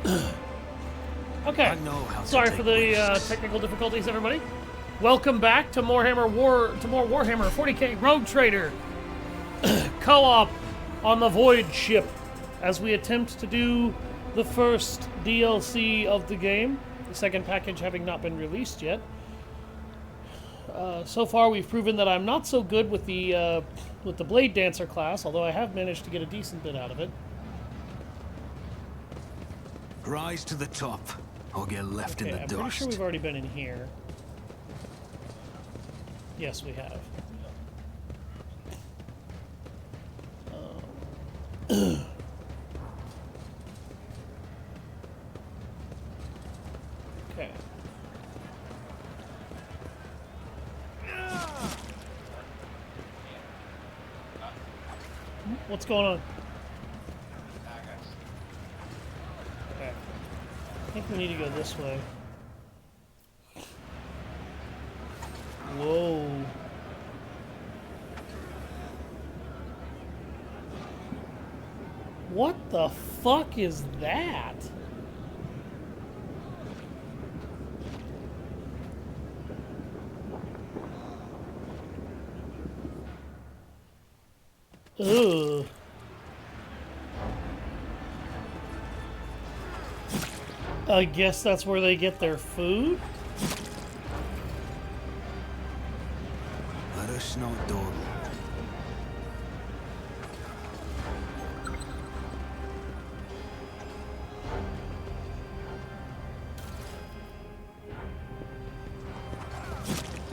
Okay. Sorry for the technical difficulties, everybody. Welcome back to more Warhammer 40k Rogue Trader co-op on the Void ship as we attempt to do the first DLC of the game, the second package having not been released yet. So far, we've proven that I'm not so good with the Blade Dancer class, although I have managed to get a decent bit out of it. Rise to the top, or get left in the dust. I'm pretty sure we've already been in here. Yes, we have. Okay. What's going on? Okay. I think we need to go this way. Whoa. What the fuck is that? Ugh. I guess that's where they get their food? Let us not dawdle.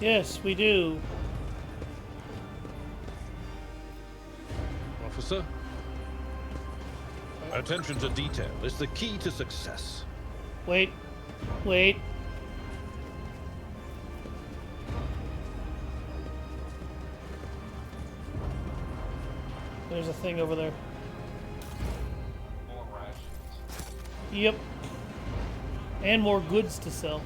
Yes, we do. Officer, attention to detail is the key to success. Wait. Wait. There's a thing over there. More rations. Yep. And more goods to sell.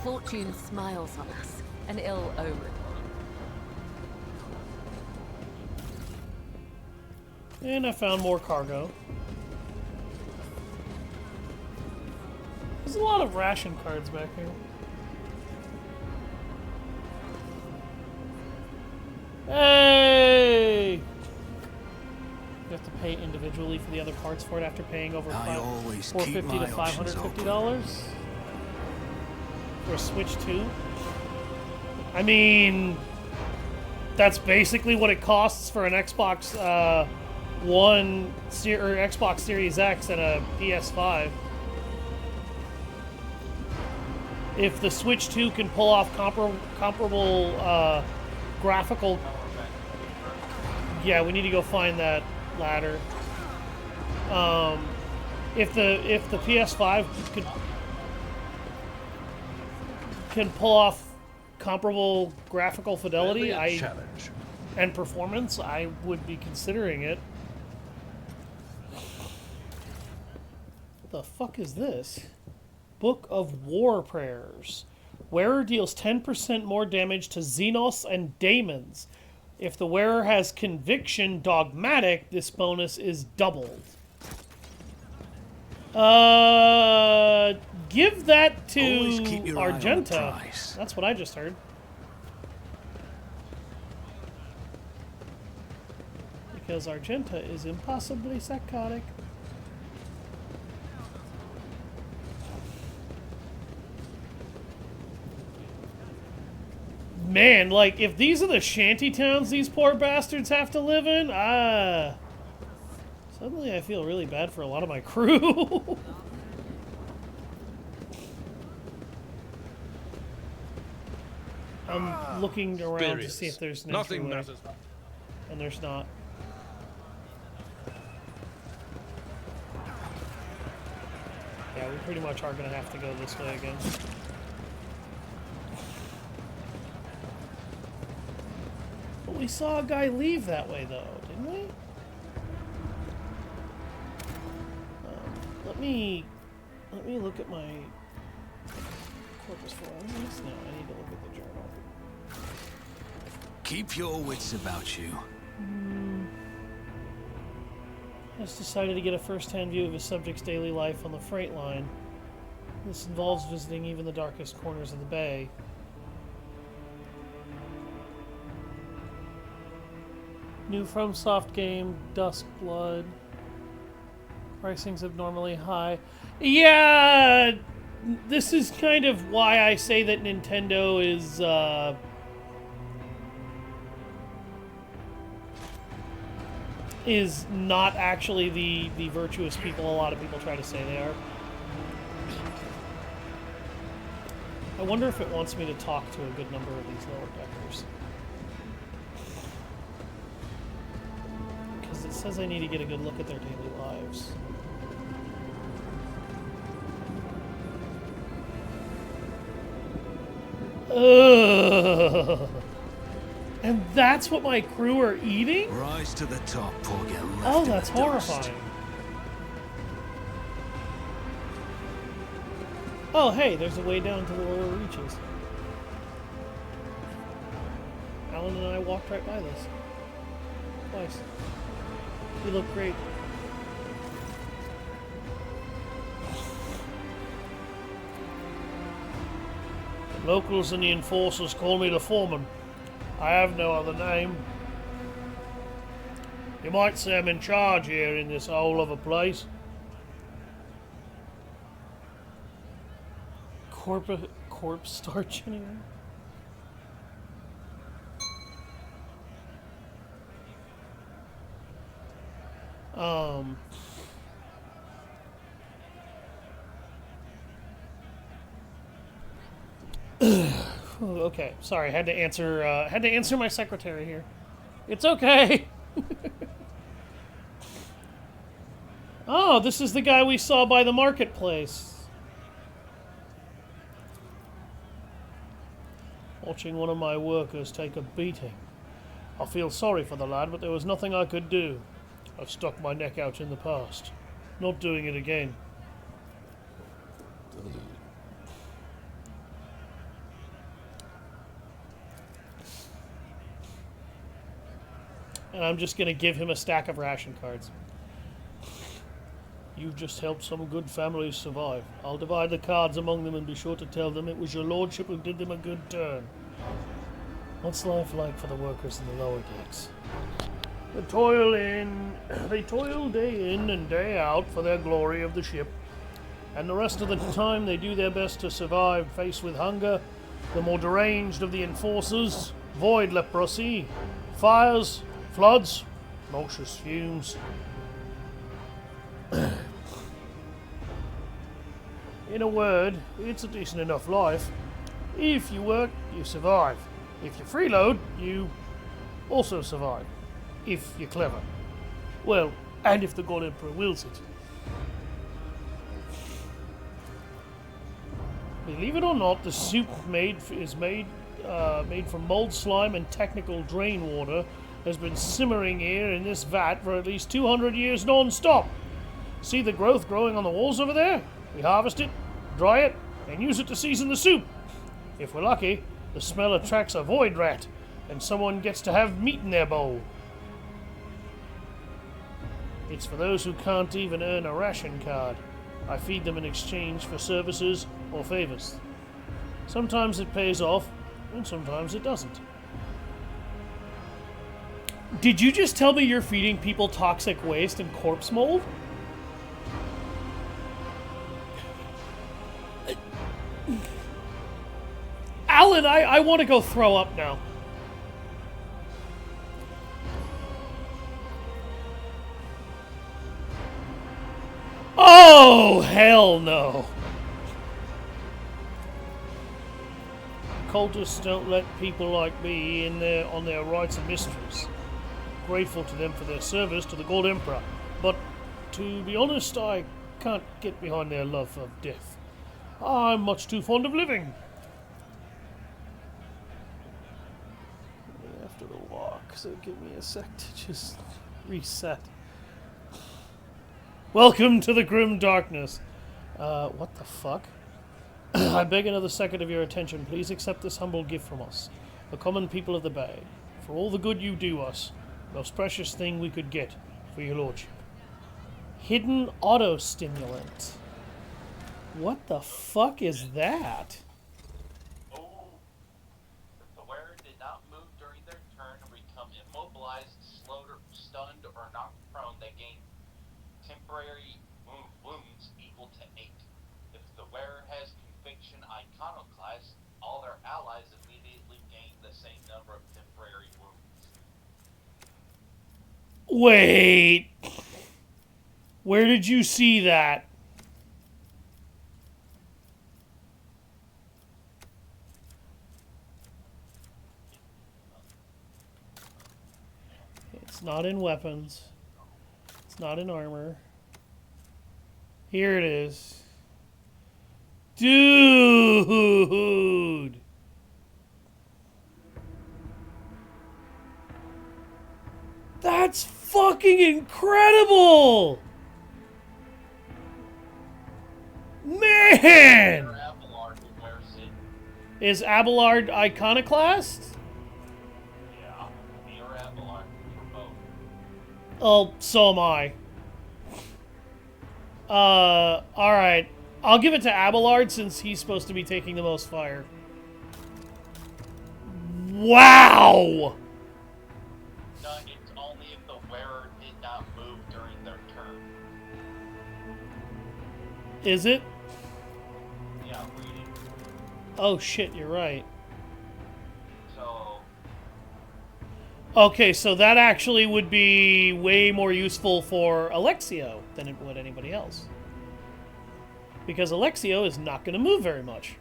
Fortune smiles on us. An ill omen. And I found more cargo. There's a lot of ration cards back here. Hey! You have to pay individually for the other parts for it after paying over $450 to $550 for a Switch 2. I mean, that's basically what it costs for an Xbox One or Xbox Series X and a PS5. If the Switch 2 can pull off comparable graphical... Yeah, we need to go find that ladder. If the PS5 can pull off comparable graphical fidelity and performance, I would be considering it. What the fuck is this? Book of War Prayers. Wearer deals 10% more damage to Xenos and Daemons. If the wearer has Conviction Dogmatic, this bonus is doubled. Give that to Argenta. That's what I just heard. Because Argenta is impossibly psychotic. Man, like, if these are the shanty towns these poor bastards have to live in, suddenly I feel really bad for a lot of my crew. I'm looking around to see if there's an entryway. And there's not. Yeah, we pretty much are going to have to go this way again. But we saw a guy leave that way, though, didn't we? Let me look at my corpus forms. No, I need to look at the journal. Keep your wits about you. has decided to get a first-hand view of his subject's daily life on the freight line. This involves visiting even the darkest corners of the bay. New FromSoft game, Duskblood. Pricing's abnormally high. Yeah, this is kind of why I say that Nintendo is not actually the virtuous people a lot of people try to say they are. I wonder if it wants me to talk to a good number of these lower deckers. Because it says I need to get a good look at their daily lives. Ugh. And that's what my crew are eating? Rise to the top or get left Oh, in that's the dust. horrifying. Oh, hey, there's a way down to the lower reaches. Alan and I walked right by this. Twice. You look great. The locals and the enforcers call me the foreman. I have no other name. You might say I'm in charge here in this hole of a place. Corpse starch anyway? Okay, sorry, had to answer my secretary here. It's okay. Oh, this is the guy we saw by the marketplace. Watching one of my workers take a beating. I feel sorry for the lad, but there was nothing I could do. I've stuck my neck out in the past. Not doing it again. And I'm just going to give him a stack of ration cards. You've just helped some good families survive. I'll divide the cards among them and be sure to tell them it was your lordship who did them a good turn. What's life like for the workers in the lower decks? They toil day in and day out for their glory of the ship. And the rest of the time they do their best to survive, faced with hunger, the more deranged of the enforcers, void leprosy, fires, floods, noxious fumes. In a word, it's a decent enough life. If you work, you survive. If you freeload, you also survive. If you're clever. Well, and if the God Emperor wills it. Believe it or not, the soup made from mold slime and technical drain water has been simmering here in this vat for at least 200 years non-stop. See the growth growing on the walls over there? We harvest it, dry it, and use it to season the soup. If we're lucky, the smell attracts a void rat, and someone gets to have meat in their bowl. It's for those who can't even earn a ration card. I feed them in exchange for services or favors. Sometimes it pays off, and sometimes it doesn't. Did you just tell me you're feeding people toxic waste and corpse mold? Alan, I want to go throw up now. Oh, hell no. Cultists don't let people like me in there on their rights and mysteries. Grateful to them for their service to the God Emperor, but to be honest, I can't get behind their love of death. I'm much too fond of living. After the walk, so give me a sec to just reset. Welcome to the grim darkness. What the fuck? I beg another second of your attention. Please accept this humble gift from us, the common people of the Bay, for all the good you do us. Most precious thing we could get for your lordship. Hidden auto stimulant. What the fuck is that? Oh. If the wearer did not move during their turn or become immobilized, slowed, or stunned, or knocked prone, they gain temporary wounds equal to 8. If the wearer has conviction iconoclast, all their allies immediately gain the same number of temporary wounds. Wait. Where did you see that? It's not in weapons. It's not in armor. Here it is. Dude! That's fucking incredible! Man! Abelard who wears it. Is Abelard iconoclast? Yeah, me or Abelard for both. Oh, so am I. Alright. I'll give it to Abelard since he's supposed to be taking the most fire. Wow! No, it's only if the wearer did not move during their turn. Is it? Yeah, I'm reading. Oh shit, you're right. So, Okay, so that actually would be way more useful for Alexio than it would anybody else. Because Alexio is not going to move very much.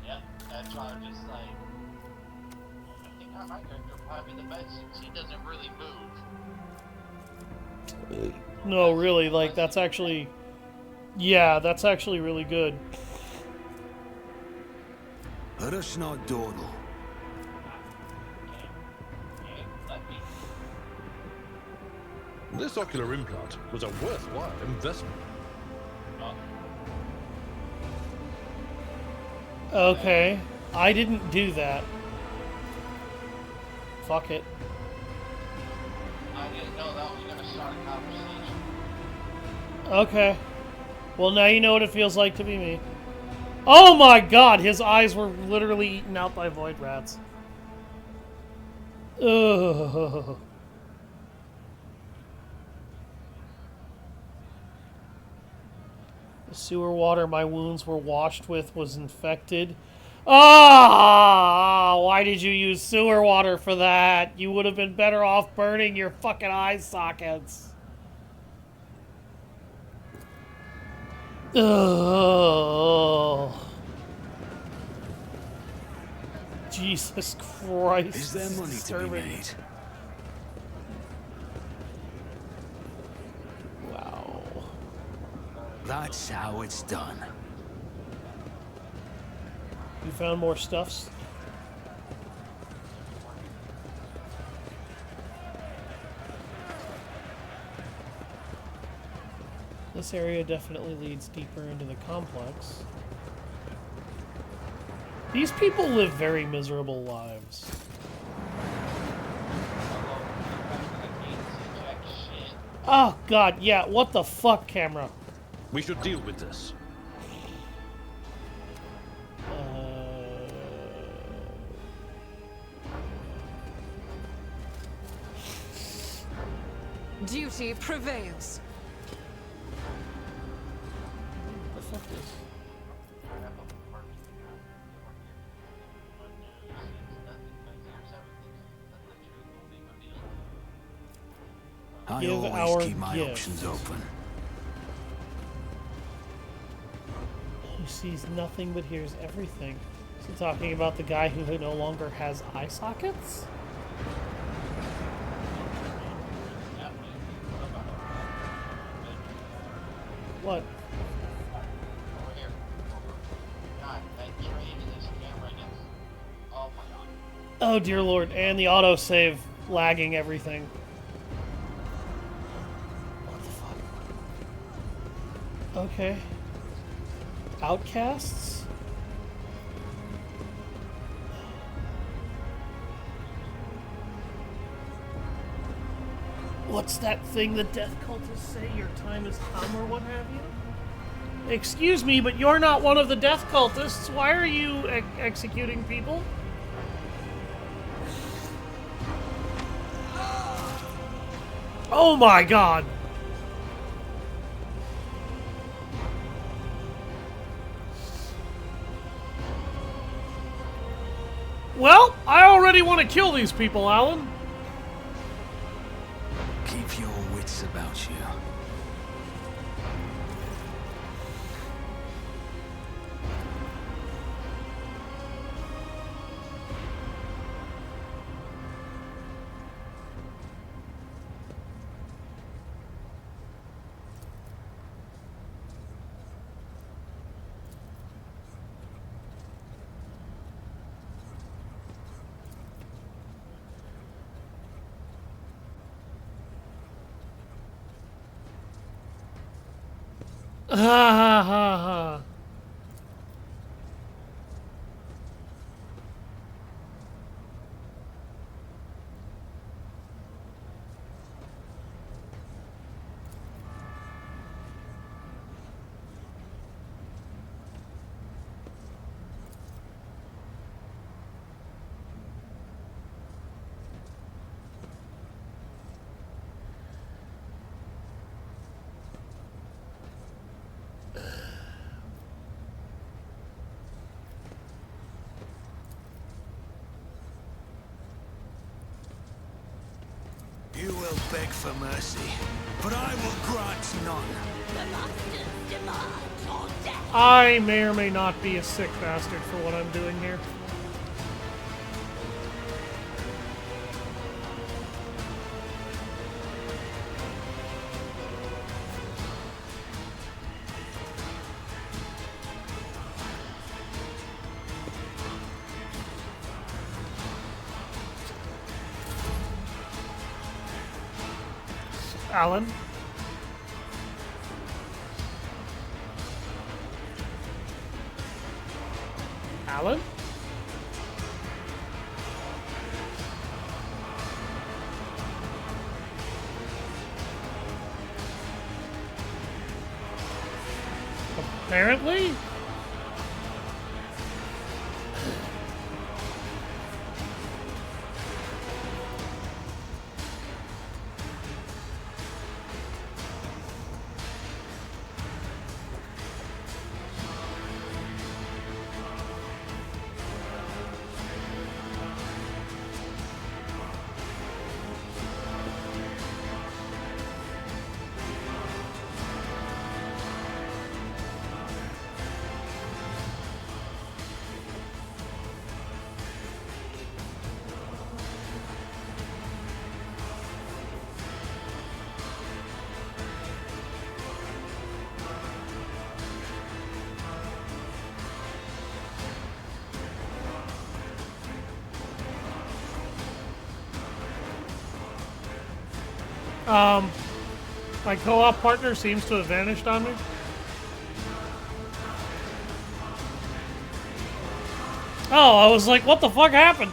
yeah, that's why I'm just like, I think my character would probably be the best since he doesn't really move. No, really, like, that's actually... Yeah, that's actually really good. Rush not dawdle. Okay, let me. This ocular implant was a worthwhile investment. Okay, I didn't do that. Fuck it. I didn't know that was gonna start a conversation. Okay. Well, now you know what it feels like to be me. Oh my god, his eyes were literally eaten out by void rats. Ugh. The sewer water my wounds were washed with was infected. Ah! Why did you use sewer water for that? You would have been better off burning your fucking eye sockets. Ugh. Jesus Christ. Is there money to be made? Wow. That's how it's done. You found more stuffs? This area definitely leads deeper into the complex. These people live very miserable lives. Oh god, yeah, what the fuck, camera? We should deal with this. Duty prevails. What the fuck is... I Give always our keep my gift. options open. Who sees nothing but hears everything. Is he talking about the guy who no longer has eye sockets? What? Over here. God, that train in this camera gets. Oh my god. Oh dear lord, and the autosave lagging everything. What the fuck? Okay. Outcasts? What's that thing the death cultists say? Your time has come or what have you? Excuse me, but you're not one of the death cultists. Why are you executing people? Oh my god! Well, I already want to kill these people, Alan. Keep your wits about you. Ha ha ha ha. You will beg for mercy, but I will grant none. I may or may not be a sick bastard for what I'm doing here. Alan? Alan? Apparently? My co-op partner seems to have vanished on me. Oh, I was like, what the fuck happened?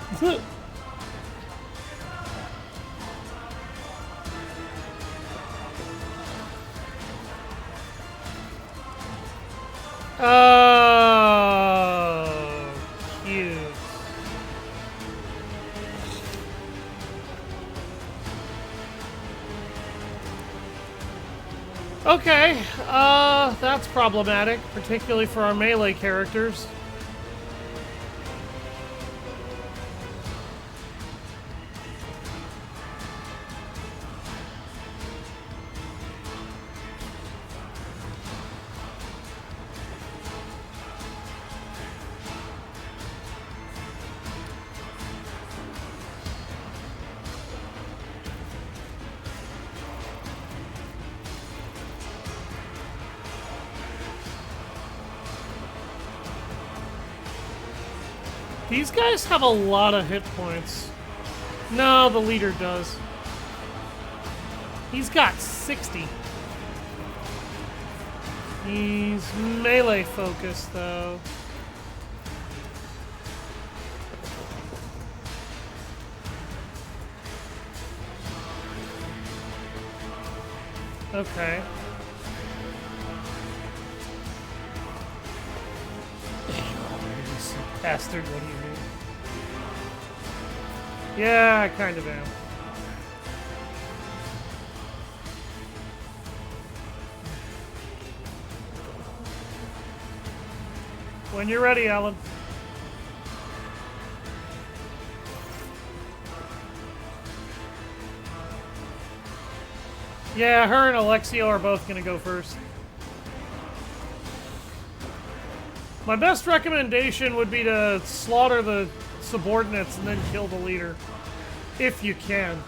Oh, cute. Okay, that's problematic, particularly for our melee characters. These guys have a lot of hit points. No, the leader does. He's got 60. He's melee focused, though. Okay. Bastard, what do you mean? Yeah, I kind of am. When you're ready, Alan. Yeah, her and Alexio are both gonna go first. My best recommendation would be to slaughter the subordinates and then kill the leader. If you can.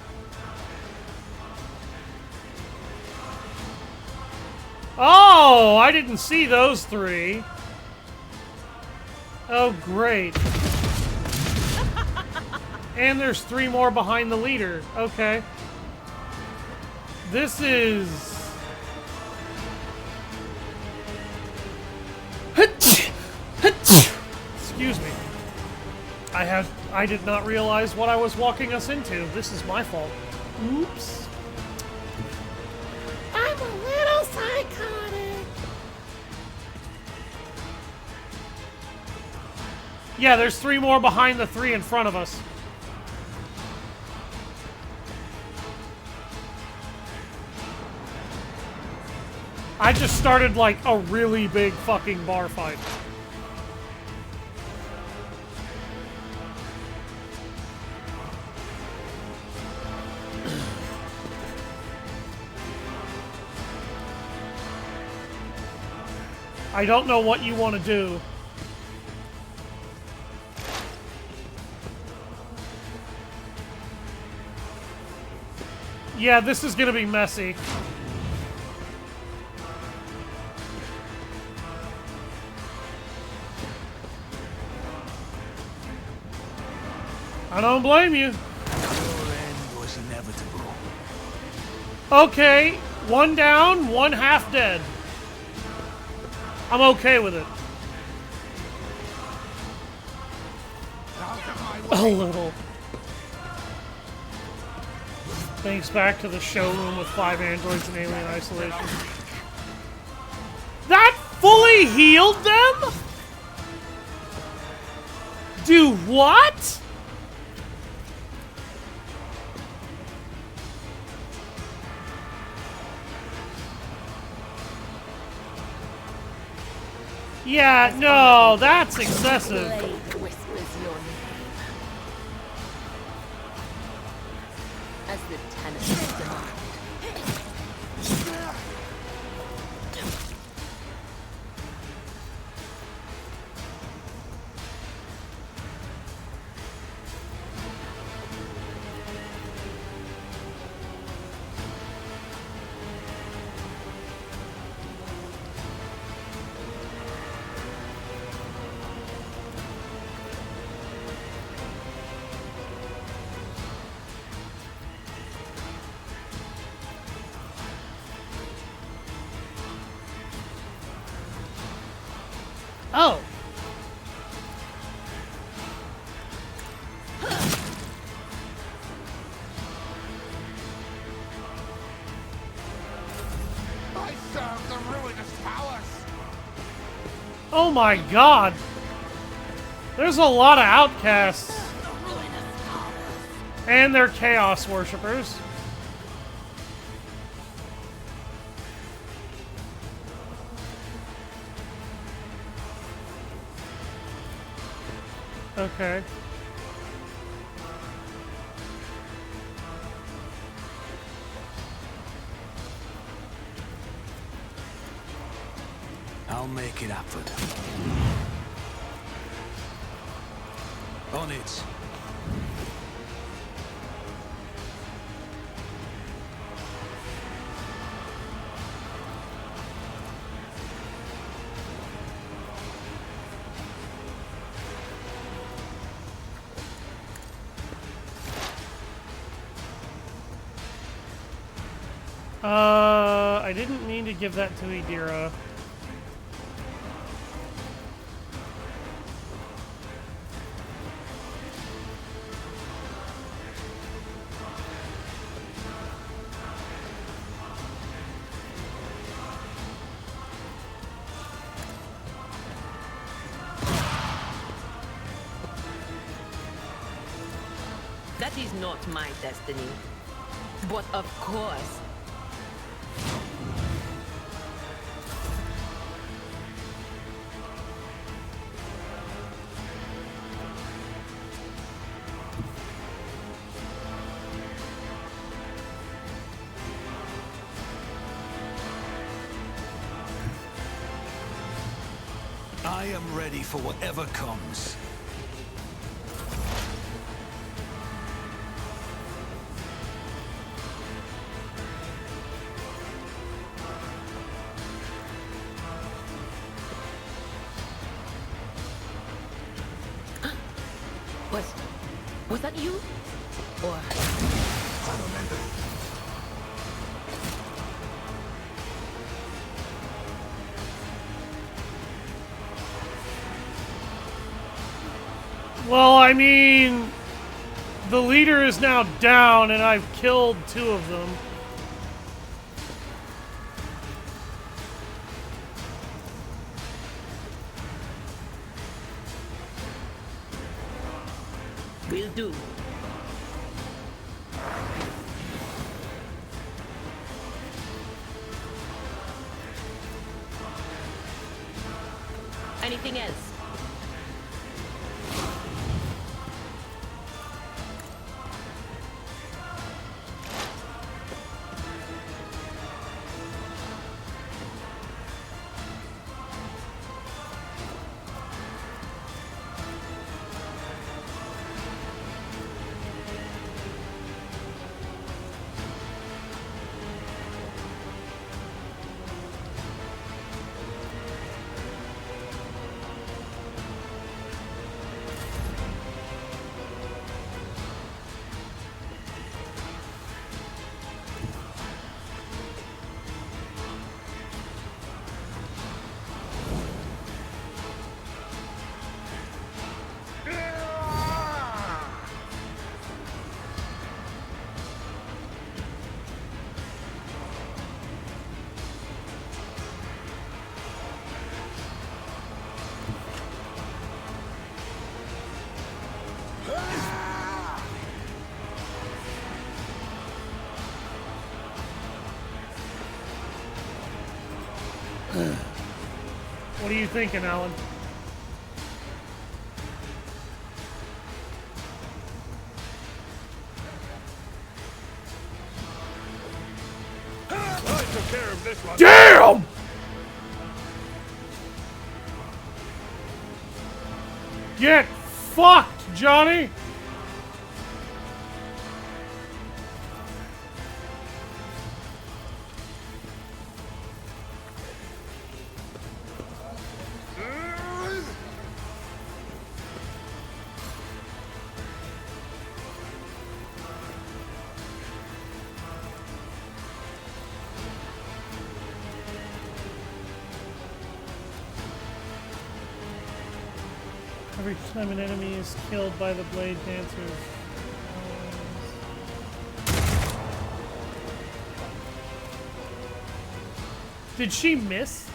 Oh, I didn't see those three. Oh, great. And there's 3 more behind the leader. Okay. This is... Excuse me. I did not realize what I was walking us into. This is my fault. Oops. I'm a little psychotic. Yeah, there's 3 more behind the 3 in front of us. I just started like a really big fucking bar fight. I don't know what you want to do. Yeah, this is gonna be messy. I don't blame you. Your end was inevitable. Okay, 1 down, 1 half dead. I'm okay with it. A little. Thanks back to the showroom with 5 androids in alien isolation. That fully healed them? Do what? Yeah, no, that's excessive. Blade whispers your name. As the tenants demand. Oh. I serve the ruinous powers. Oh my god. There's a lot of outcasts. And they're chaos worshippers. Okay. I'll make it happen. On it. I didn't mean to give that to Idira. That is not my destiny. But of course. I am ready for whatever comes. Was that you? Or... Well, I mean, the leader is now down, and I've killed 2 of them. Will do. Anything else? What are you thinking, Alan? I took care of this one. Damn! Get fucked, Johnny! Every time an enemy is killed by the blade dancers. Did she miss?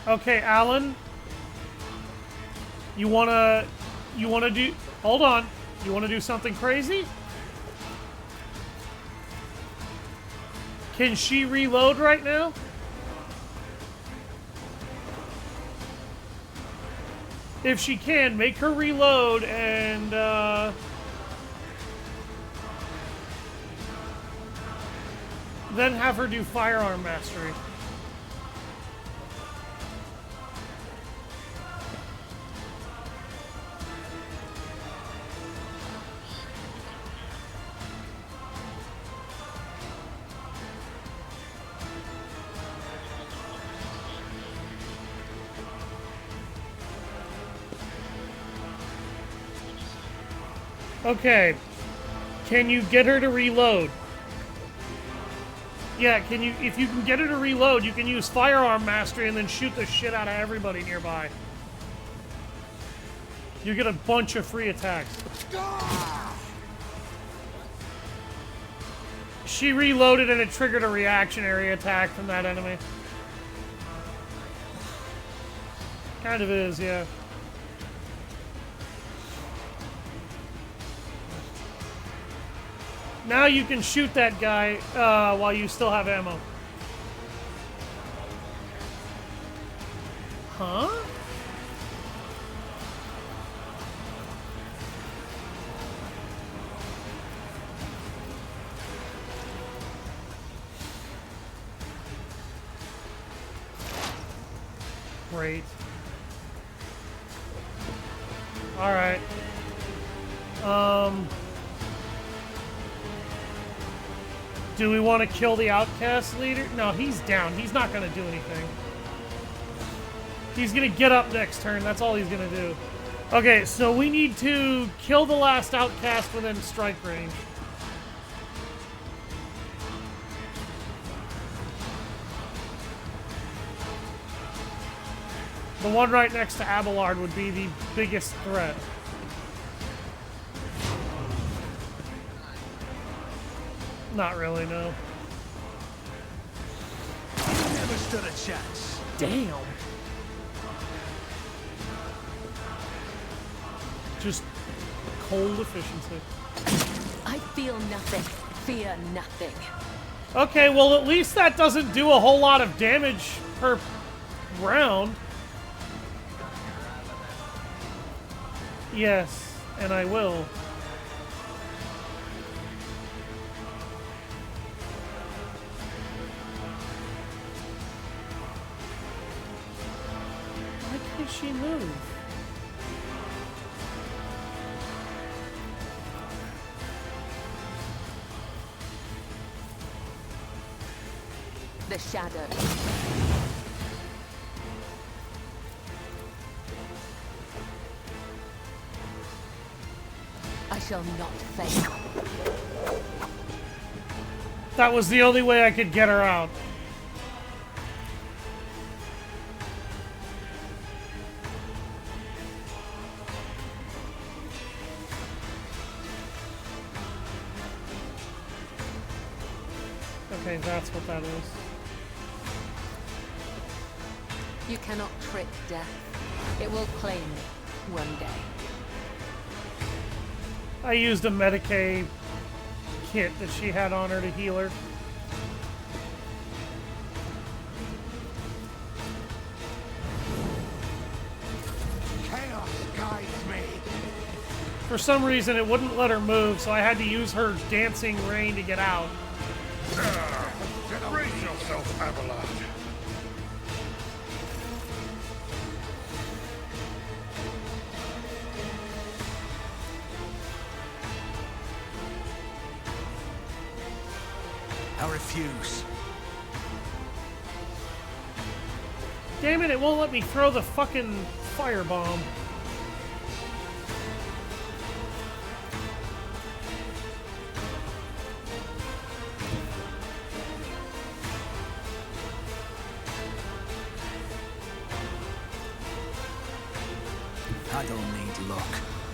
Okay, Alan. You wanna do, hold on. You wanna do something crazy? Can she reload right now? If she can, make her reload and, then have her do firearm mastery. Okay. Can you get her to reload? Yeah, can you, if you can get her to reload, you can use firearm mastery and then shoot the shit out of everybody nearby. You get a bunch of free attacks. She reloaded and it triggered a reactionary attack from that enemy. Kind of is, yeah. Now you can shoot that guy while you still have ammo. Huh? Great. All right. Do we want to kill the outcast leader? No, he's down. He's not going to do anything. He's going to get up next turn. That's all he's going to do. Okay, so we need to kill the last outcast within strike range. The one right next to Abelard would be the biggest threat. Not really, no. Never stood a chance. Damn. Just cold efficiency. I feel nothing. Fear nothing. Okay, well at least that doesn't do a whole lot of damage per round. Yes, and I will. Why can't she move? The shadow. I shall not fail. That was the only way I could get her out. Okay, that's what that is. You cannot trick death. It will claim me one day. I used a Medicaid kit that she had on her to heal her. Chaos guides me. For some reason, it wouldn't let her move, so I had to use her dancing rain to get out. Brace yourself, Abelard. I refuse. Damn it, it won't let me throw the fucking firebomb. I don't need luck.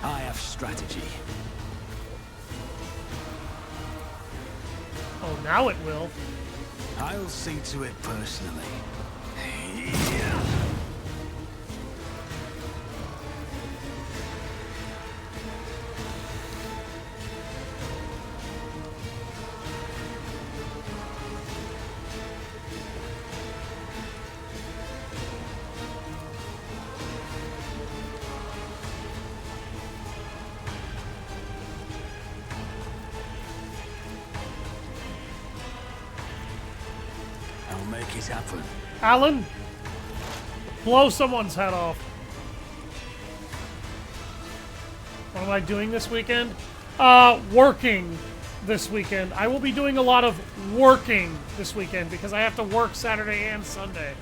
I have strategy. Oh, now it will. I'll see to it personally. I'll make it happen. Alan, blow someone's head off. What am I doing this weekend? Working this weekend. I will be doing a lot of working this weekend because I have to work Saturday and Sunday.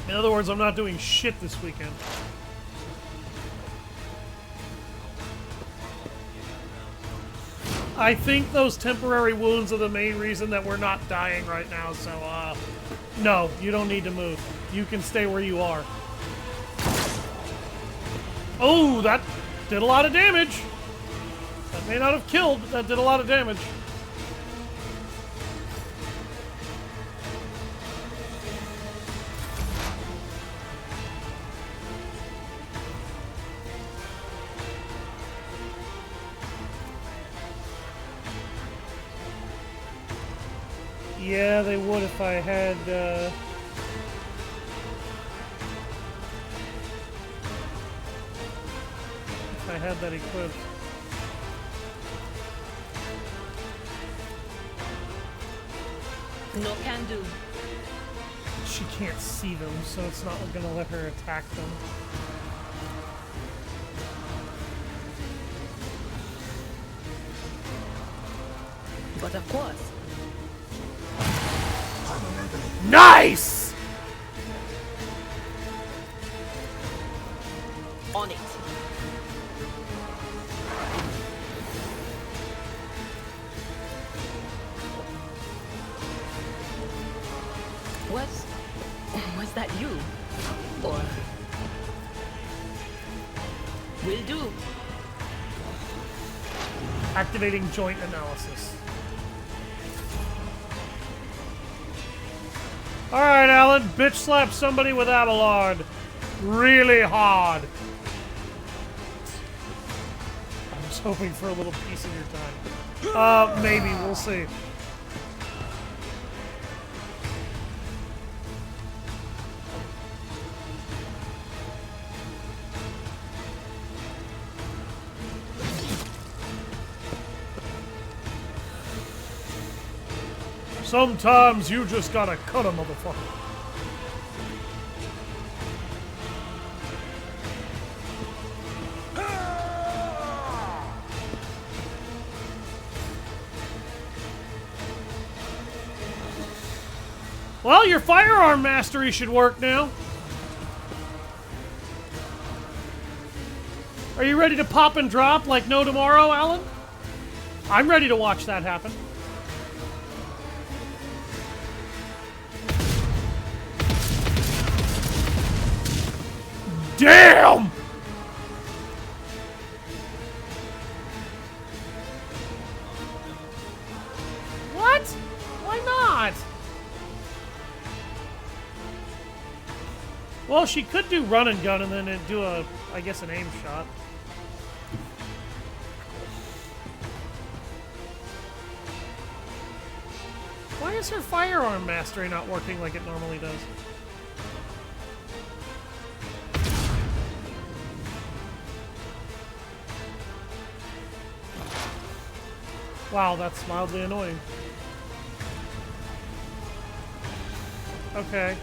In other words, I'm not doing shit this weekend. I think those temporary wounds are the main reason that we're not dying right now, so, no, you don't need to move. You can stay where you are. Oh, that did a lot of damage. That may not have killed, but that did a lot of damage. Yeah, they would if I had, if I had that equipped. No can do. She can't see them, so it's not gonna let her attack them. But of course. Nice! On it. Was that you? Or will do. Activating joint analysis. Alright, Alan, bitch slap somebody with Abelard. Really hard. I was hoping for a little piece of your time. Maybe, we'll see. Sometimes you just gotta cut a motherfucker. Well, your firearm mastery should work now. Are you ready to pop and drop like no tomorrow, Alan? I'm ready to watch that happen. Damn! What? Why not? Well, she could do run and gun and then do a, I guess, an aim shot. Why is her firearm mastery not working like it normally does? Wow, that's mildly annoying. Okay.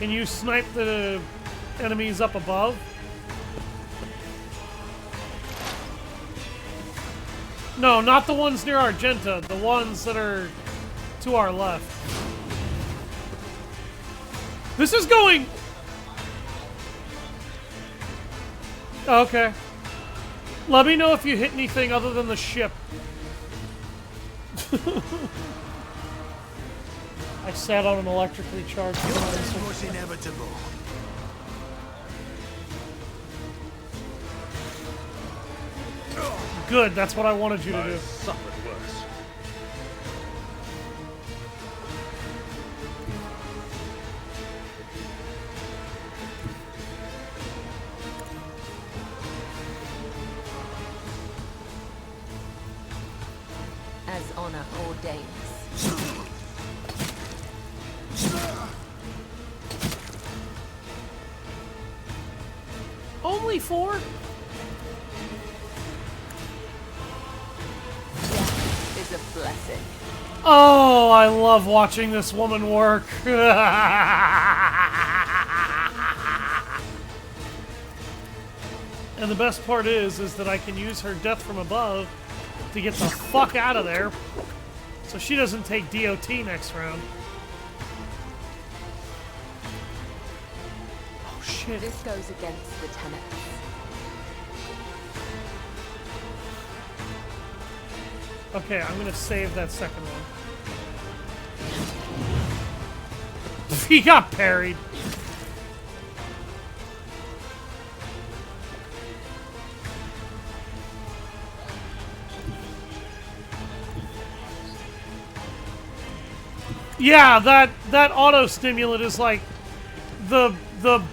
Can you snipe the enemies up above? No, not the ones near Argenta. The ones that are to our left. This is going... Okay. Let me know if you hit anything other than the ship. I sat on an electrically charged This was inevitable. Good, that's what I wanted you to do. I've suffered worse. As honor ordains. Only 4? Death is a blessing. Oh, I love watching this woman work. And the best part is that I can use her death from above to get the fuck out of there, so she doesn't take DOT next round. Oh shit. This goes against the tenets. Okay, I'm gonna save that second one. He got parried. Yeah, that auto stimulant is like the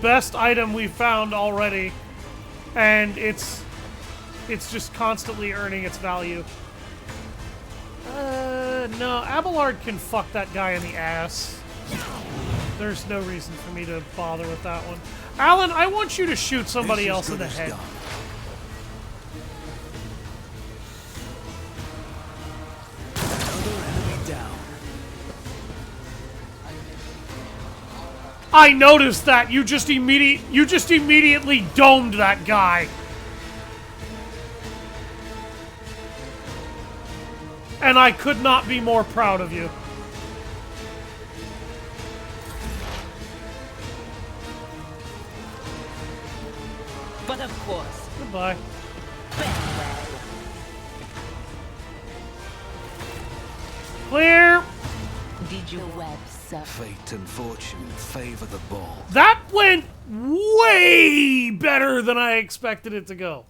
best item we've found already, and it's just constantly earning its value. No, Abelard can fuck that guy in the ass. There's no reason for me to bother with that one. Alan, I want you to shoot somebody else in the head. Done. Another enemy down. I noticed that. You just immediately domed that guy. And I could not be more proud of you. But of course. Goodbye. Clear. Did you The web sucks. Fate and fortune favor the ball. That went way better than I expected it to go.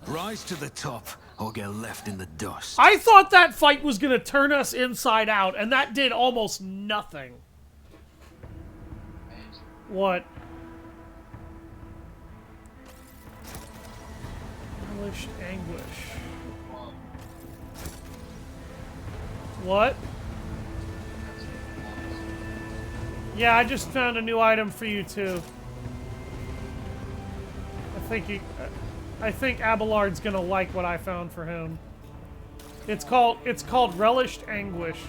Rise to the top or get left in the dust. I thought that fight was going to turn us inside out, and that did almost nothing. What? Hellish anguish. What? Yeah, I just found a new item for you too. I think Abelard's gonna like what I found for him. It's called Relished Anguish.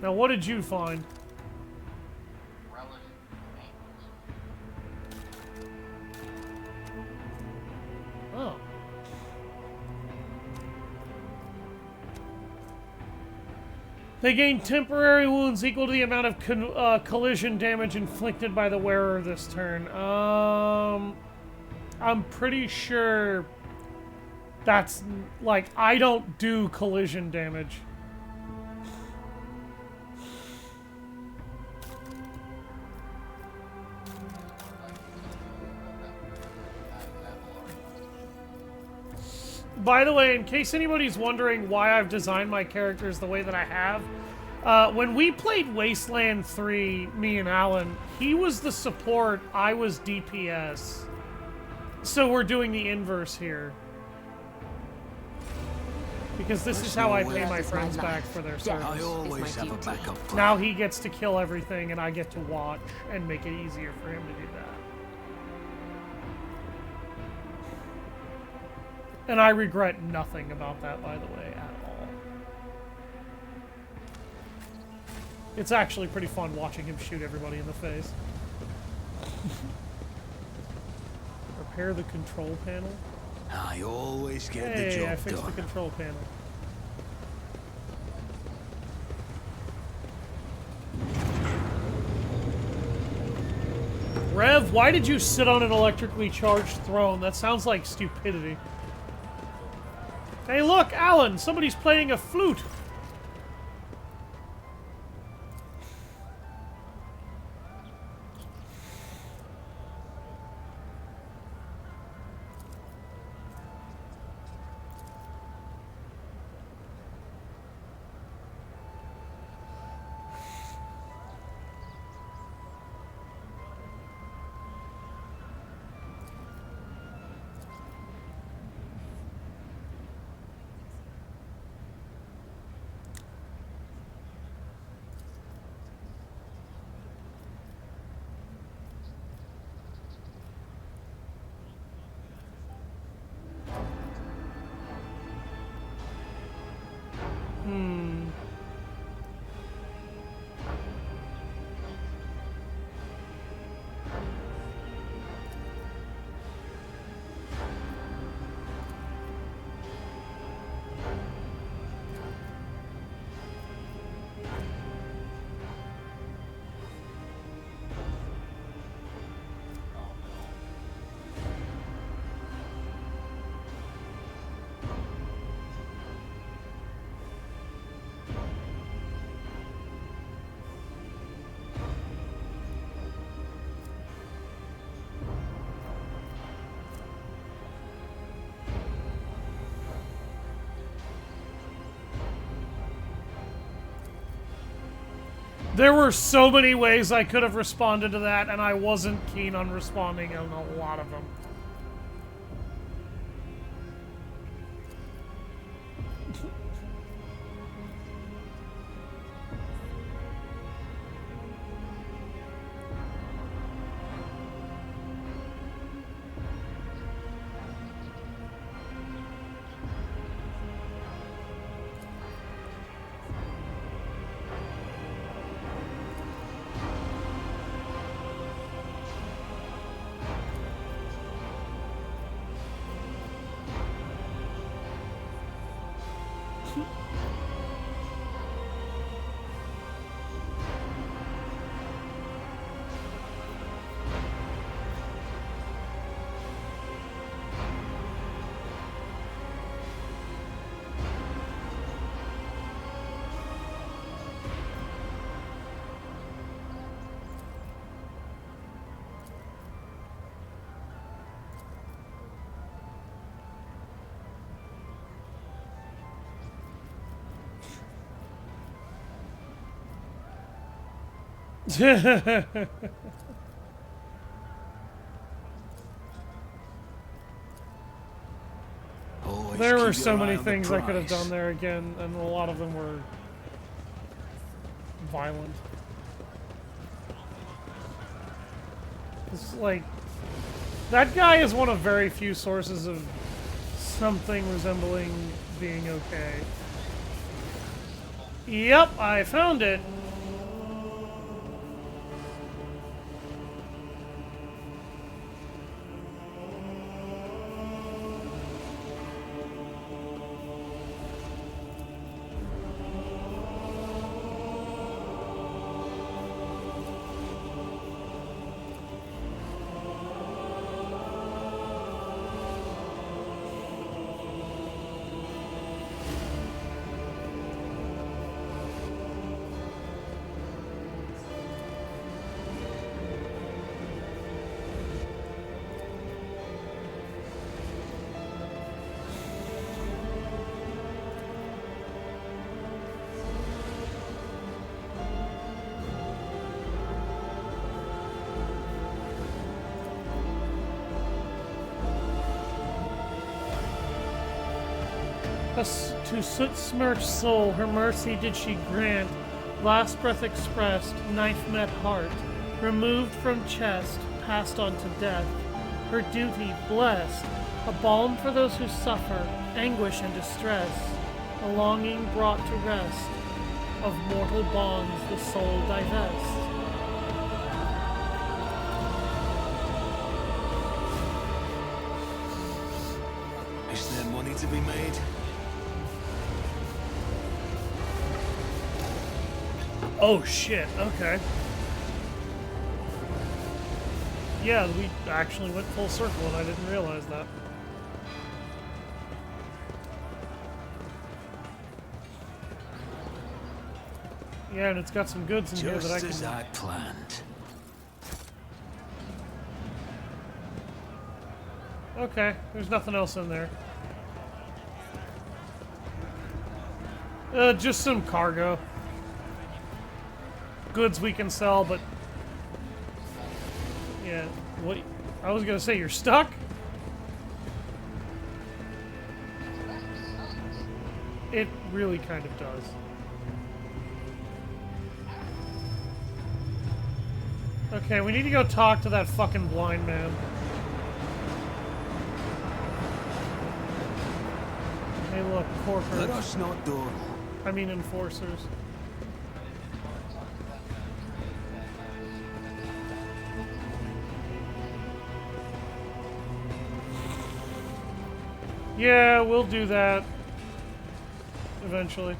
Now, what did you find? Oh. They gain temporary wounds equal to the amount of collision damage inflicted by the wearer this turn. I'm pretty sure that's, like, I don't do collision damage. By the way, in case anybody's wondering why I've designed my characters the way that I have, when we played Wasteland 3, me and Alan, he was the support, I was DPS. So we're doing the inverse here. Because this is how I pay my friends back for their I service. always have a backup plan. Now he gets to kill everything and I get to watch and make it easier for him to do that. And I regret nothing about that, by the way, at all. It's actually pretty fun watching him shoot everybody in the face. Repair the control panel. I always get the Hey, job I fixed done. the control panel. Rev, why did you sit on an electrically charged throne? That sounds like stupidity. Hey, look, Alan! Somebody's playing a flute! There were so many ways I could have responded to that, and I wasn't keen on responding on a lot of them. Always There were keep so your many eye on the things I could have prize. done there again, and a lot of them were violent. It's like, that guy is one of very few sources of something resembling being okay. Yep, I found it. To soot-smirched soul, her mercy did she grant. Last breath expressed, knife met heart. Removed from chest, passed on to death. Her duty blessed, a balm for those who suffer, anguish and distress. A longing brought to rest, of mortal bonds the soul divest. Is there money to be made? Oh shit, okay. Yeah, we actually went full circle and I didn't realize that. Yeah, and it's got some goods in here that I Just as can... I planned. Okay, there's nothing else in there. Just some cargo. Goods we can sell, but... Yeah, what... I was gonna say, you're stuck? It really kind of does. Okay, we need to go talk to that fucking blind man. Hey look, Let corporate. us not dawdle. I mean enforcers. Yeah, we'll do that. Eventually.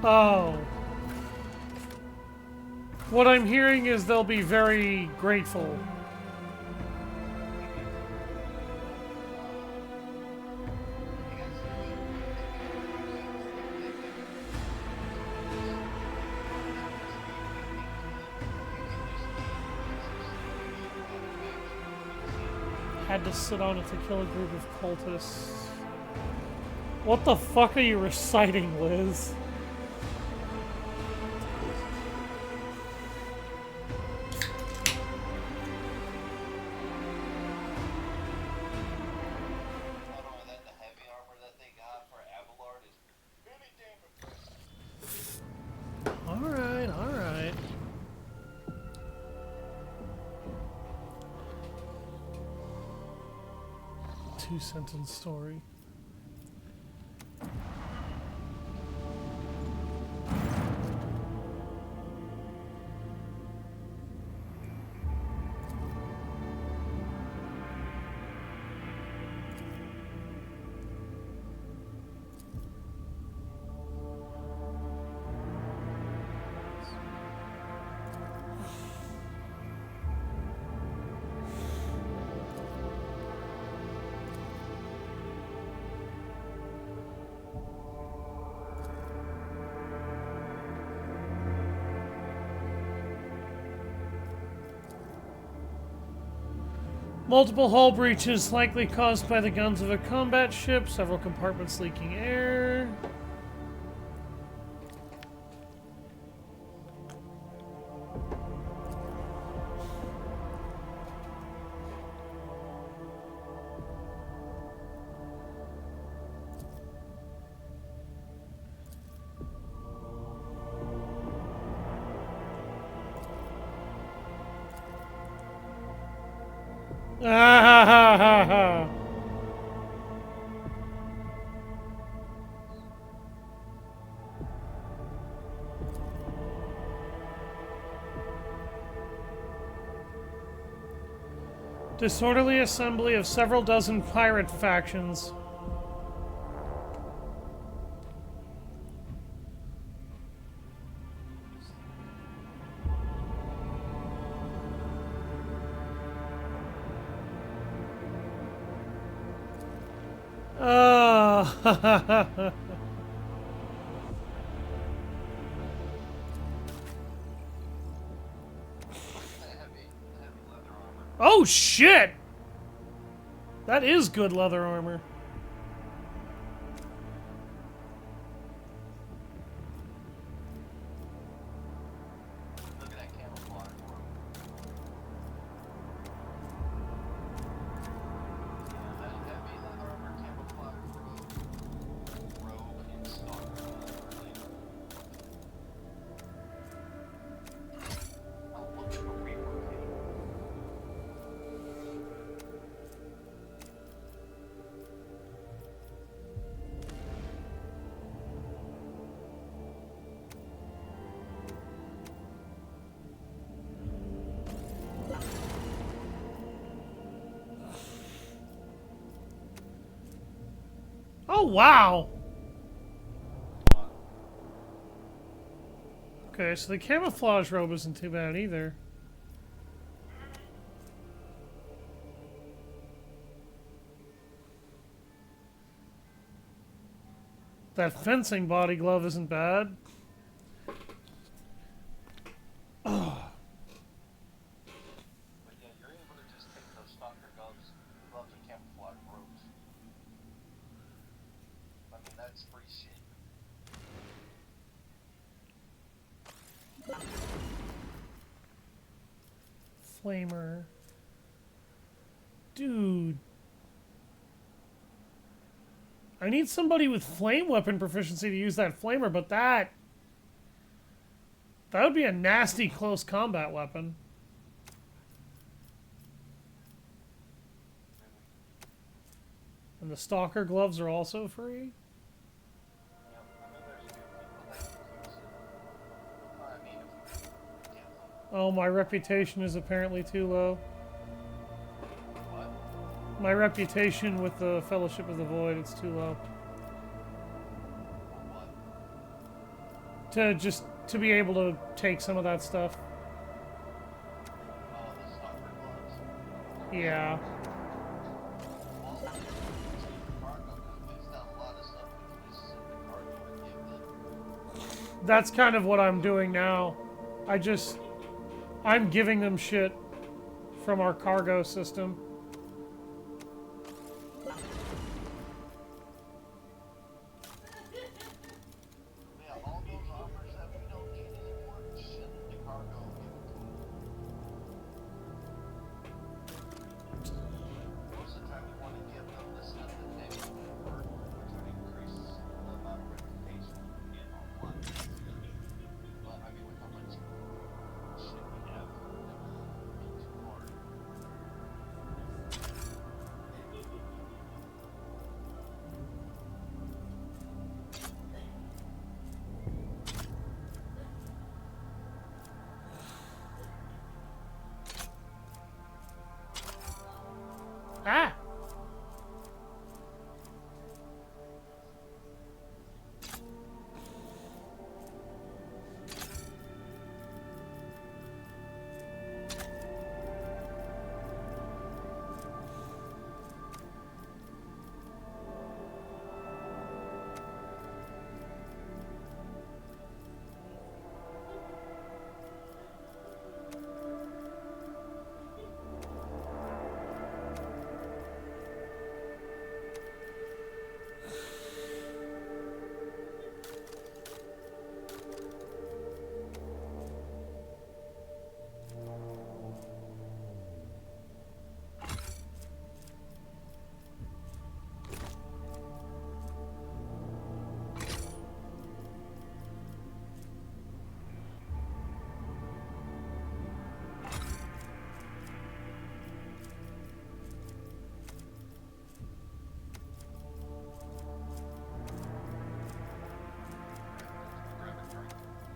Oh. What I'm hearing is they'll be very grateful. Had to sit on it to kill a group of cultists. What the fuck are you reciting, Liz? Alright, alright. Two-sentence story. Multiple hull breaches likely caused by the guns of a combat ship. Several compartments leaking air. Ah ha ha ha ha. Disorderly assembly of several dozen pirate factions. Oh, oh shit! That is good leather armor. Look at that camouflage robe. Yeah, that heavy leather armor, camouflage robe, and stalker leather. Oh, look at the rework. Oh, wow! Okay, so the camouflage robe isn't too bad either. That fencing body glove isn't bad. Oh. But yeah, you're able to just take those stalker gloves and camouflage robes. I mean, that's free shit. Flamer. Dude. I need somebody with flame weapon proficiency to use that flamer, but that would be a nasty close combat weapon. And the stalker gloves are also free? Oh, my reputation is apparently too low. My reputation with the Fellowship of the Void, it's too low. To be able to take some of that stuff. Yeah. That's kind of what I'm doing now. I'm giving them shit from our cargo system.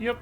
Yep.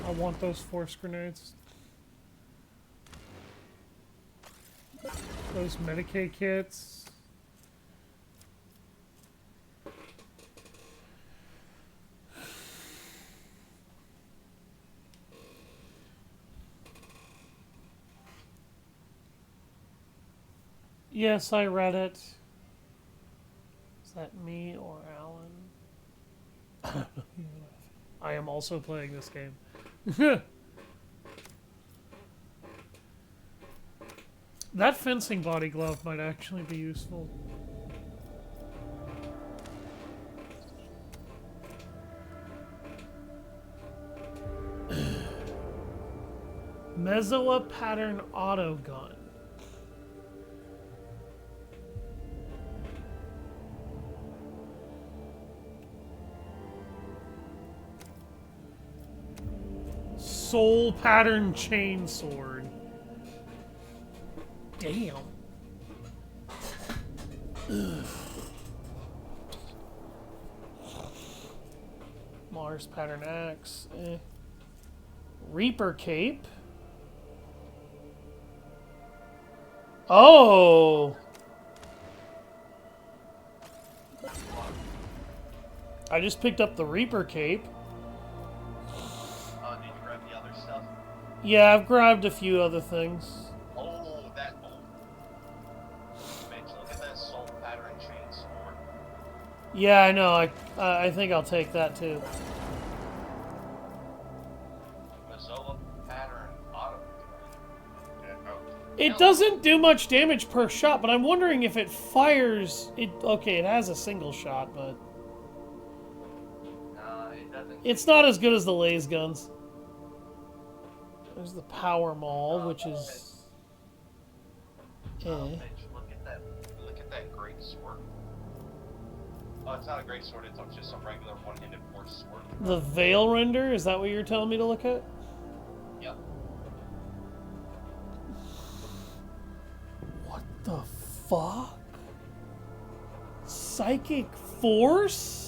I want those force grenades. Those Medicaid kits. Yes, I read it. Is that me or Alan? I am also playing this game. That fencing body glove might actually be useful. Mesoa pattern auto gun. Soul pattern chainsword. Damn. Ugh. Mars pattern axe. Reaper cape. Oh. I just picked up the Reaper cape. Did you grab the other stuff? Yeah, I've grabbed a few other things. Oh, that. Oh. Mitch, look at that soul pattern chain sword. Yeah, I know. I think I'll take that too. Mesoa pattern auto. It doesn't do much damage per shot, but I'm wondering if it fires. Okay, it has a single shot, but It doesn't. it's not as good as the laser guns. There's the power maul, which is. Mitch, look at that. Look at that great sword. Oh, it's not a great sword. It's just a regular one-handed force sword. The veil render? Is that what you're telling me to look at? Yep. What the fuck? Psychic force?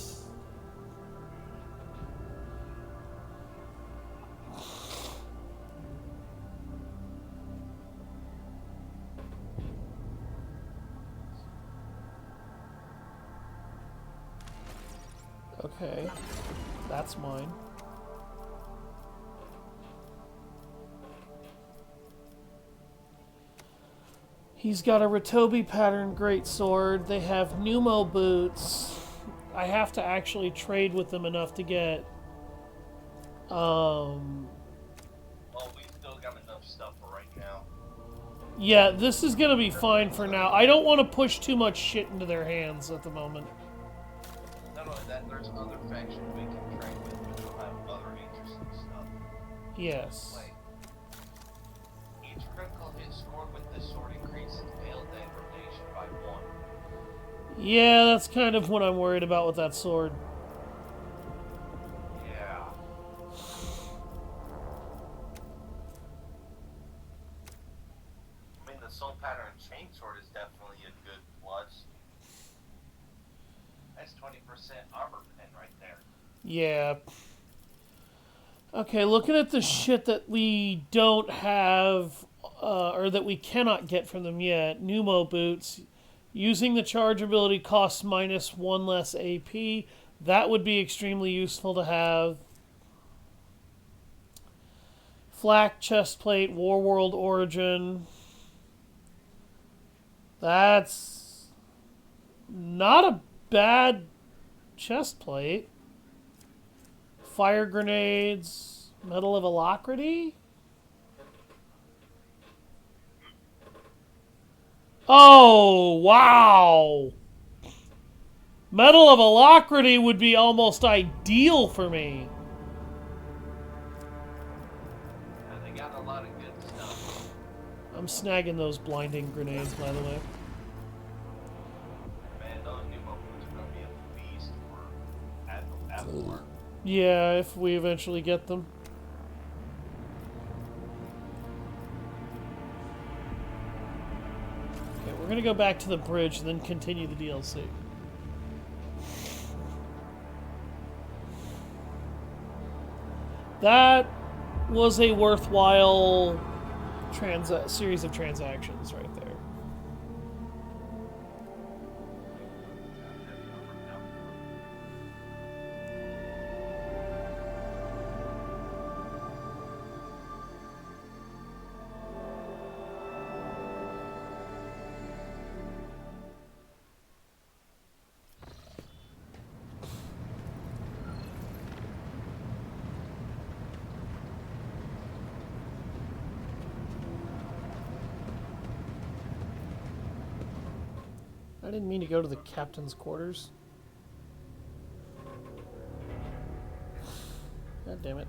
Okay, that's mine. He's got a Ratobi pattern greatsword. They have pneumo boots. I have to actually trade with them enough to get. Well, we still got enough stuff for right now. Yeah, this is gonna be fine for now. I don't want to push too much shit into their hands at the moment. Not only that, there's other factions we can trade with, which will have other interesting stuff. Yes. Like, each critical hit scored with this sword increases veil degradation by 1. Yeah, that's kind of what I'm worried about with that sword. Yeah. I mean, the soul pattern chainsword is definitely a good plus. That's 20% armor pen right there. Yeah. Okay, looking at the shit that we don't have, or that we cannot get from them yet. Pneumo boots. Using the charge ability costs -1 less AP. That would be extremely useful to have. Flak chestplate, Warworld Origin. That's not a bad chestplate. Fire grenades. Metal of alacrity? Oh, wow! Metal of alacrity would be almost ideal for me. They got a lot of good stuff. I'm snagging those blinding grenades, by the way. Man, those new weapons are going to be a beast for Avatar. Yeah, if we eventually get them. Okay, we're gonna go back to the bridge and then continue the DLC. That was a worthwhile series of transactions right there. I didn't mean to go to the captain's quarters. God damn it.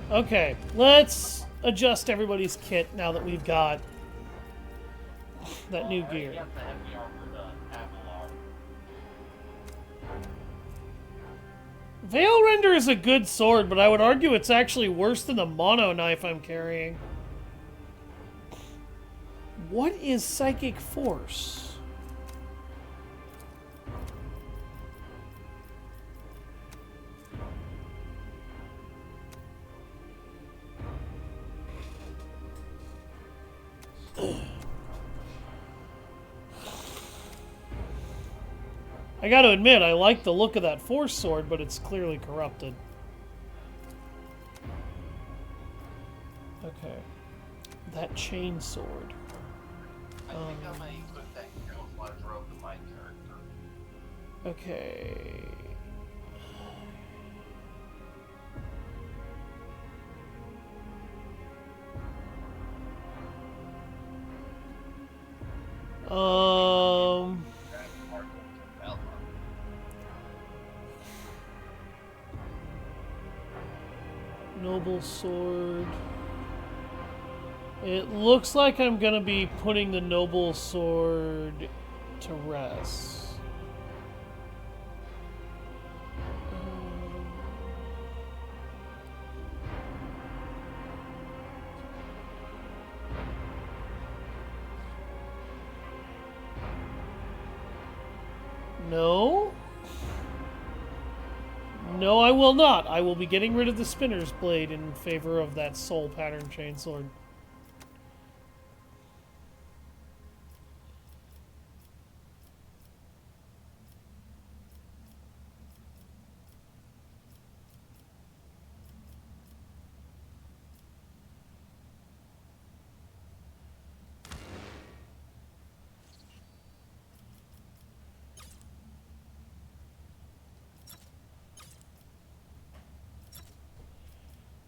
Okay, let's adjust everybody's kit now that we've got that new gear. You have the heavy armor done, Avalar. Veil Render is a good sword, but I would argue it's actually worse than the mono knife I'm carrying. What is Psychic Force? I gotta admit, I like the look of that Force sword, but it's clearly corrupted. Okay. That chain sword. I think I may put that camouflage robe in my character. Okay. Noble sword. It looks like I'm gonna be putting the noble sword to rest. No. No, I will not. I will be getting rid of the spinner's blade in favor of that soul pattern chainsword.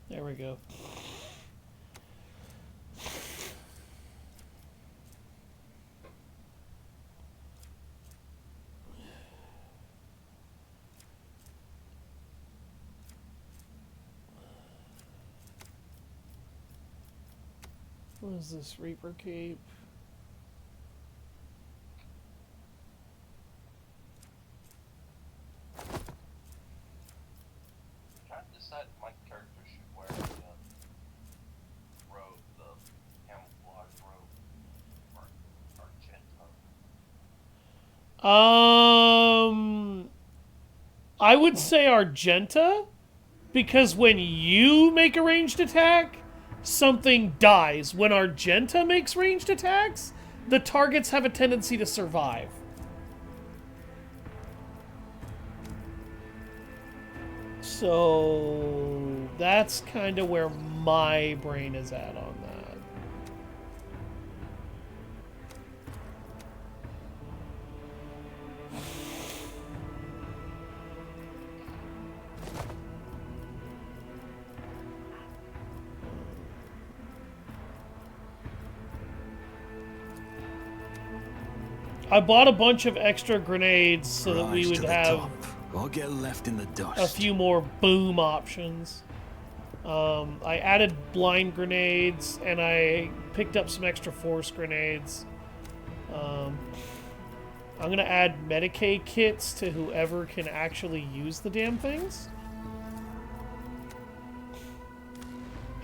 There we go. What is this Reaper Cape? I'm trying to decide if my character should wear the robe, the camouflage robe, or Argento. I would say Argenta, because when you make a ranged attack, something dies. When Argenta makes ranged attacks, the targets have a tendency to survive. So that's kind of where my brain is at on that. I bought a bunch of extra grenades so that we would have or get left in the dust. a few more boom options. I added blind grenades and I picked up some extra force grenades. I'm gonna add Medicaid kits to whoever can actually use the damn things.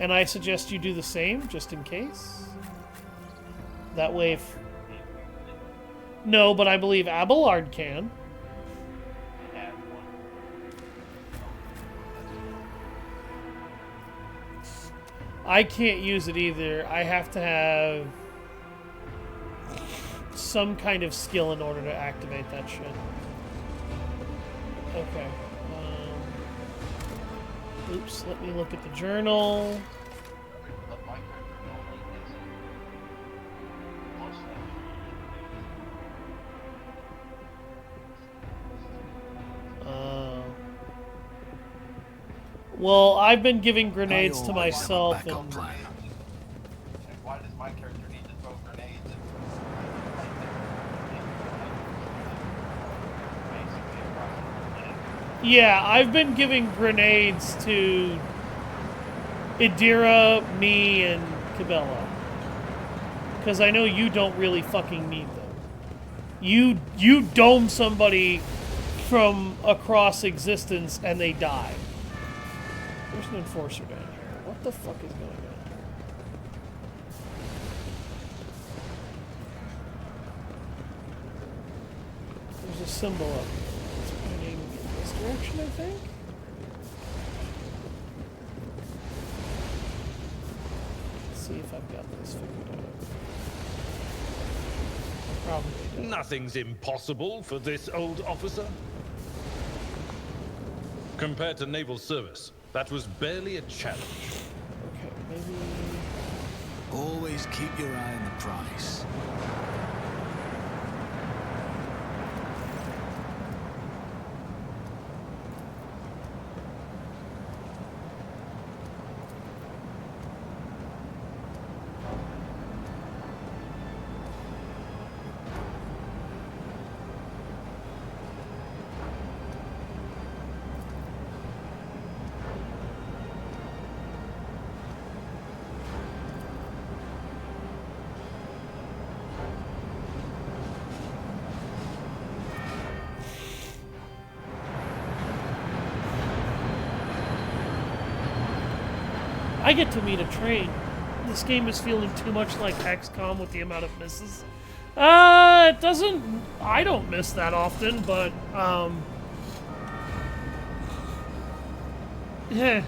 And I suggest you do the same, just in case. That way if... No, but I believe Abelard can. I can't use it either. I have to have some kind of skill in order to activate that shit. Okay. Oops, let me look at the journal. But my character normally isn't close enough. Well, I've been giving grenades to myself and... Why does my character need to throw grenades at Yeah, I've been giving grenades to Idira, me, and Cabela. Because I know you don't really fucking need them. You dome somebody from across existence and they die. There's an enforcer down here. What the fuck is going on? There's a symbol up here. It's pointing in this direction, I think? Let's see if I've got this figured out. Probably don't. Nothing's impossible for this old officer. Compared to naval service, that was barely a challenge. Okay, maybe... Always keep your eye on the prize. I get to meet a train. This game is feeling too much like XCOM with the amount of misses. It doesn't... I don't miss that often, but, yeah.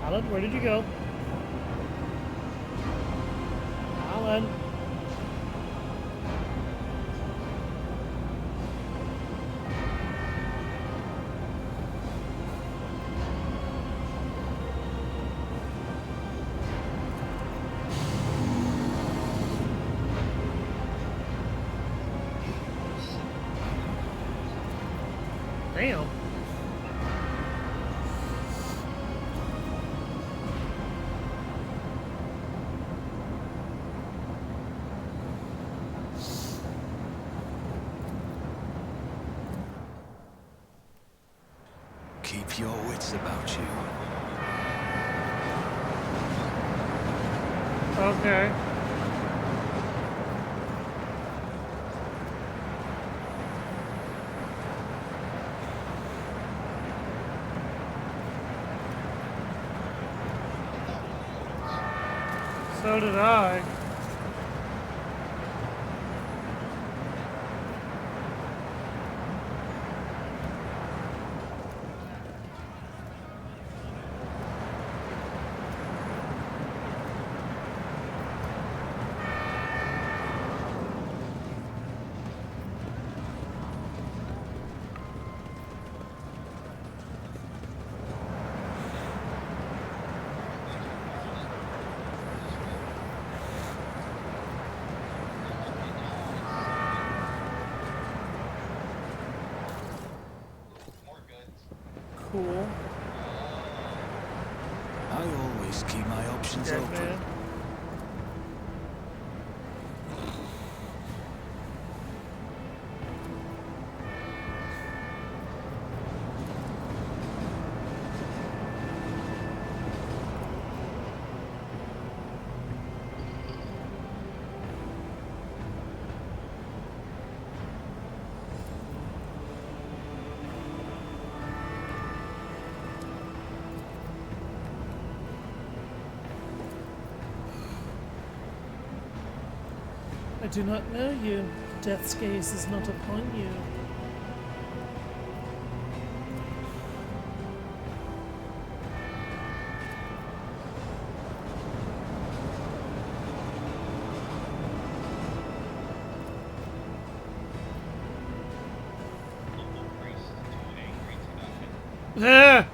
Alan, where did you go? Alan. Damn. Keep your wits about you. Okay. So did I. Cool. I always keep my options Dead open. man. I do not know you. Death's gaze is not upon you. Ah!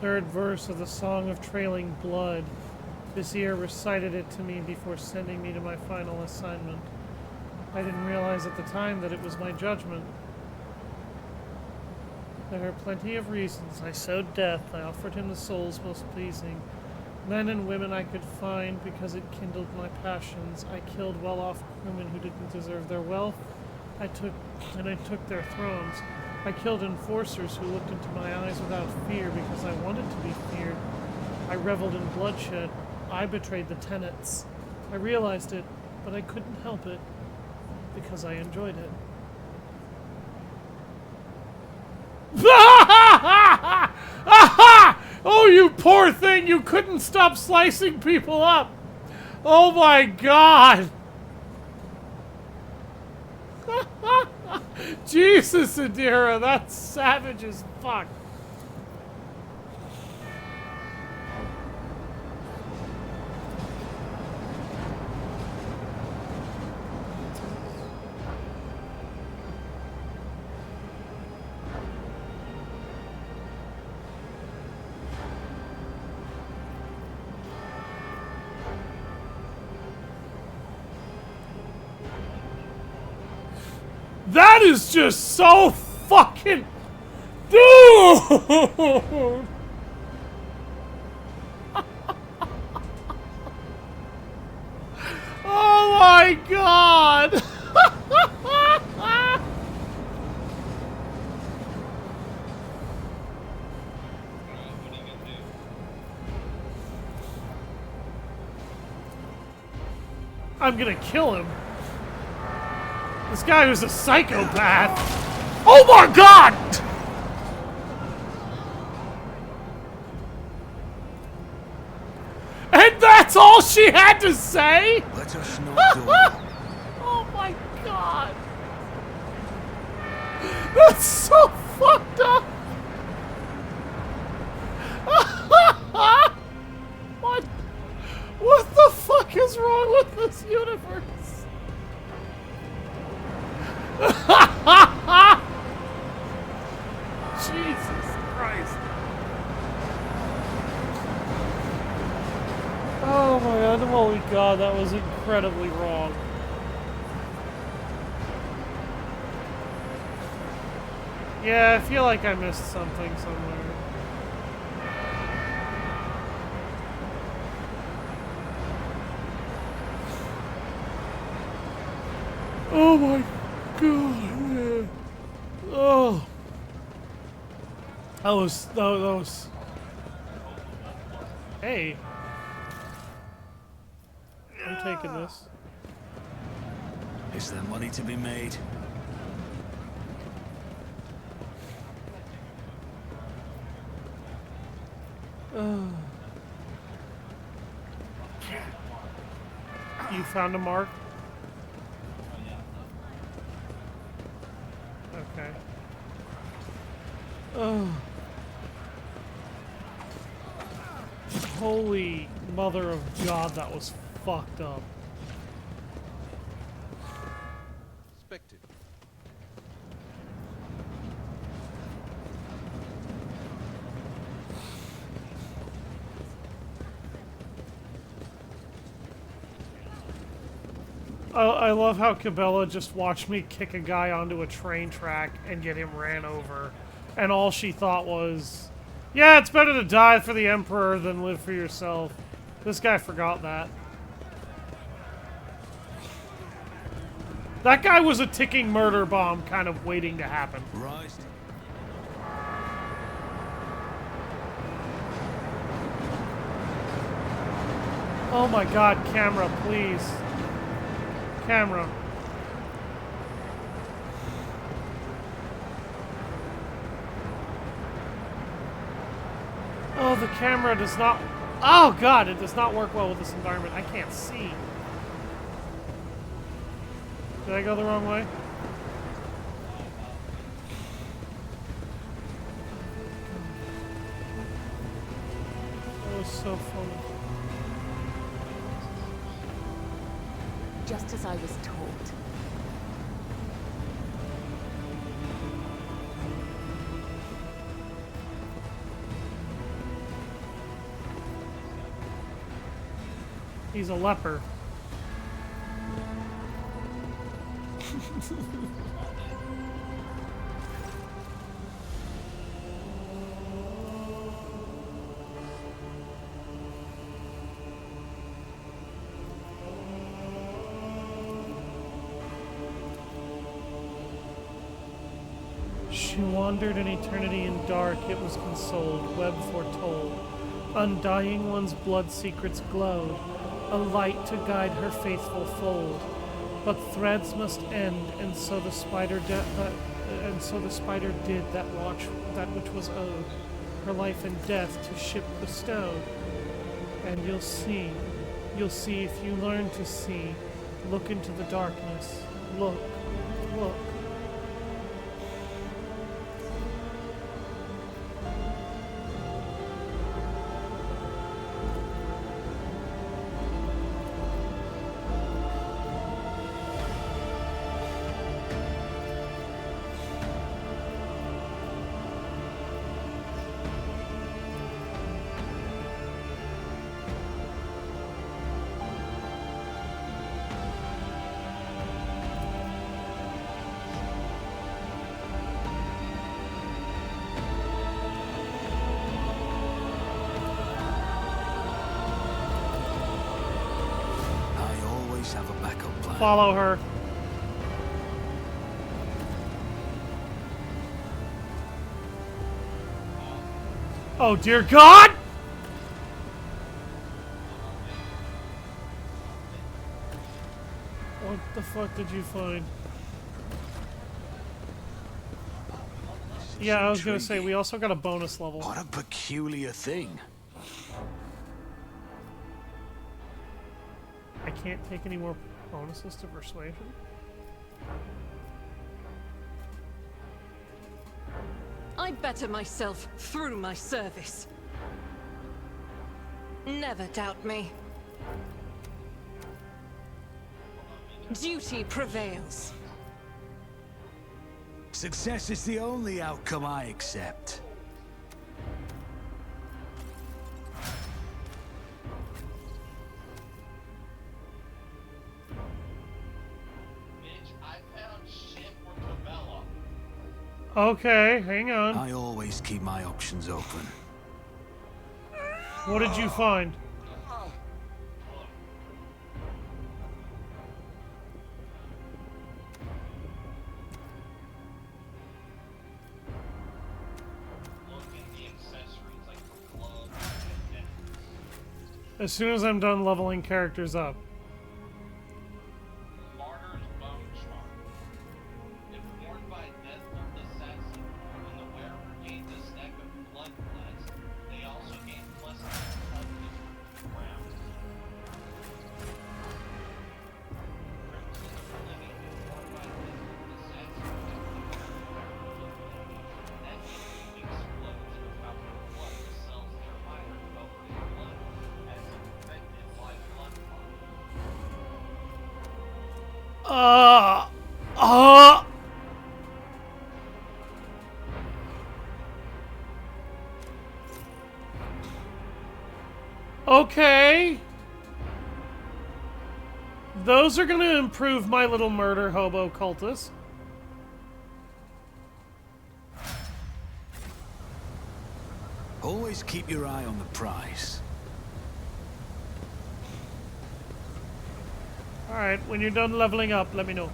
Third verse of the Song of Trailing Blood. Vizier recited it to me before sending me to my final assignment. I didn't realize at the time that it was my judgment. There are plenty of reasons. I sowed death. I offered him the souls most pleasing. Men and women I could find because it kindled my passions. I killed well-off crewmen who didn't deserve their wealth. I took their thrones. I killed enforcers who looked into my eyes without fear because I wanted to be feared. I reveled in bloodshed. I betrayed the tenets. I realized it, but I couldn't help it because I enjoyed it. Oh, you poor thing! You couldn't stop slicing people up! Oh my god! Jesus, Adira, that's savage as fuck. That is just so fucking... Dude! Oh my god! I'm gonna kill him. This guy was a psychopath. Oh my god! And that's all she had to say? Let us not do it. Oh my god. That's so fucked up. What? What the fuck is wrong with this universe? Jesus Christ. Oh my god, holy god, that was incredibly wrong. Yeah, I feel like I missed something somewhere. Oh my god, man. Oh. That was... Hey. I'm taking this. Is there money to be made? You found a mark? Okay. Holy mother of God, that was fucked up. Expected. I love how Cabela just watched me kick a guy onto a train track and get him ran over. And all she thought was, yeah, it's better to die for the Emperor than live for yourself. This guy forgot that. That guy was a ticking murder bomb kind of waiting to happen. Right. Oh my god, camera, please. Camera. Oh, the camera does not... Oh god, it does not work well with this environment. I can't see. Did I go the wrong way? That was so funny. Just as I was taught. He's a leper. She wandered an eternity in dark, it was consoled, web foretold. Undying one's blood secrets glowed, a light to guide her faithful fold. But threads must end, and so the spider did that which was owed, her life and death to ship bestowed. And you'll see if you learn to see. Look into the darkness, look. follow her. Oh dear God! What the fuck did you find? Yeah, I was gonna say, we also got a bonus level. What a peculiar thing. I can't take any more bonuses to persuasion? I better myself through my service. Never doubt me. Duty prevails. Success is the only outcome I accept. Bitch, I found shit for Cabela. Okay, hang on. I always keep my options open. What did you find? Look at the accessories, like the gloves and As soon as I'm done leveling characters up. Martyr's Bone Charm. If worn by a death-bolt assassin, when the wearer gains a stack of blood glass, they also gain plus toughness for rounds. Crimson Living, if worn by a death-bolt assassin, that explodes the fountain of blood that sells their minor covering blood as infected by blood clot. Okay. Those are gonna improve my little murder hobo cultist. Always keep your eye on the prize. Alright, when you're done leveling up, let me know.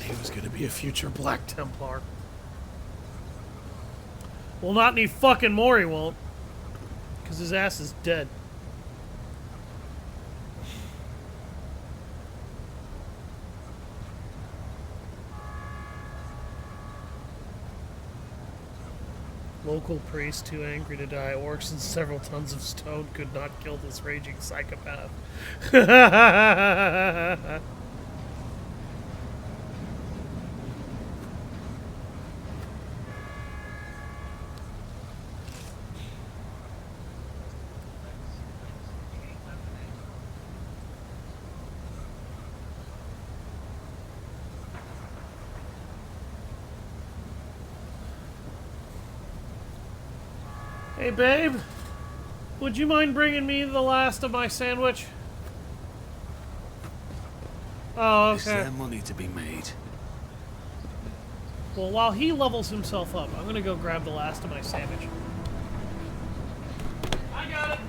He was gonna be a future Black Templar. Well, not any fucking more he won't. Because his ass is dead. Local priest too angry to die. Orcs and several tons of stone could not kill this raging psychopath. Hey, babe. Would you mind bringing me the last of my sandwich? Oh, Is okay. there money to be made? Well, while he levels himself up, I'm gonna go grab the last of my sandwich. I got it!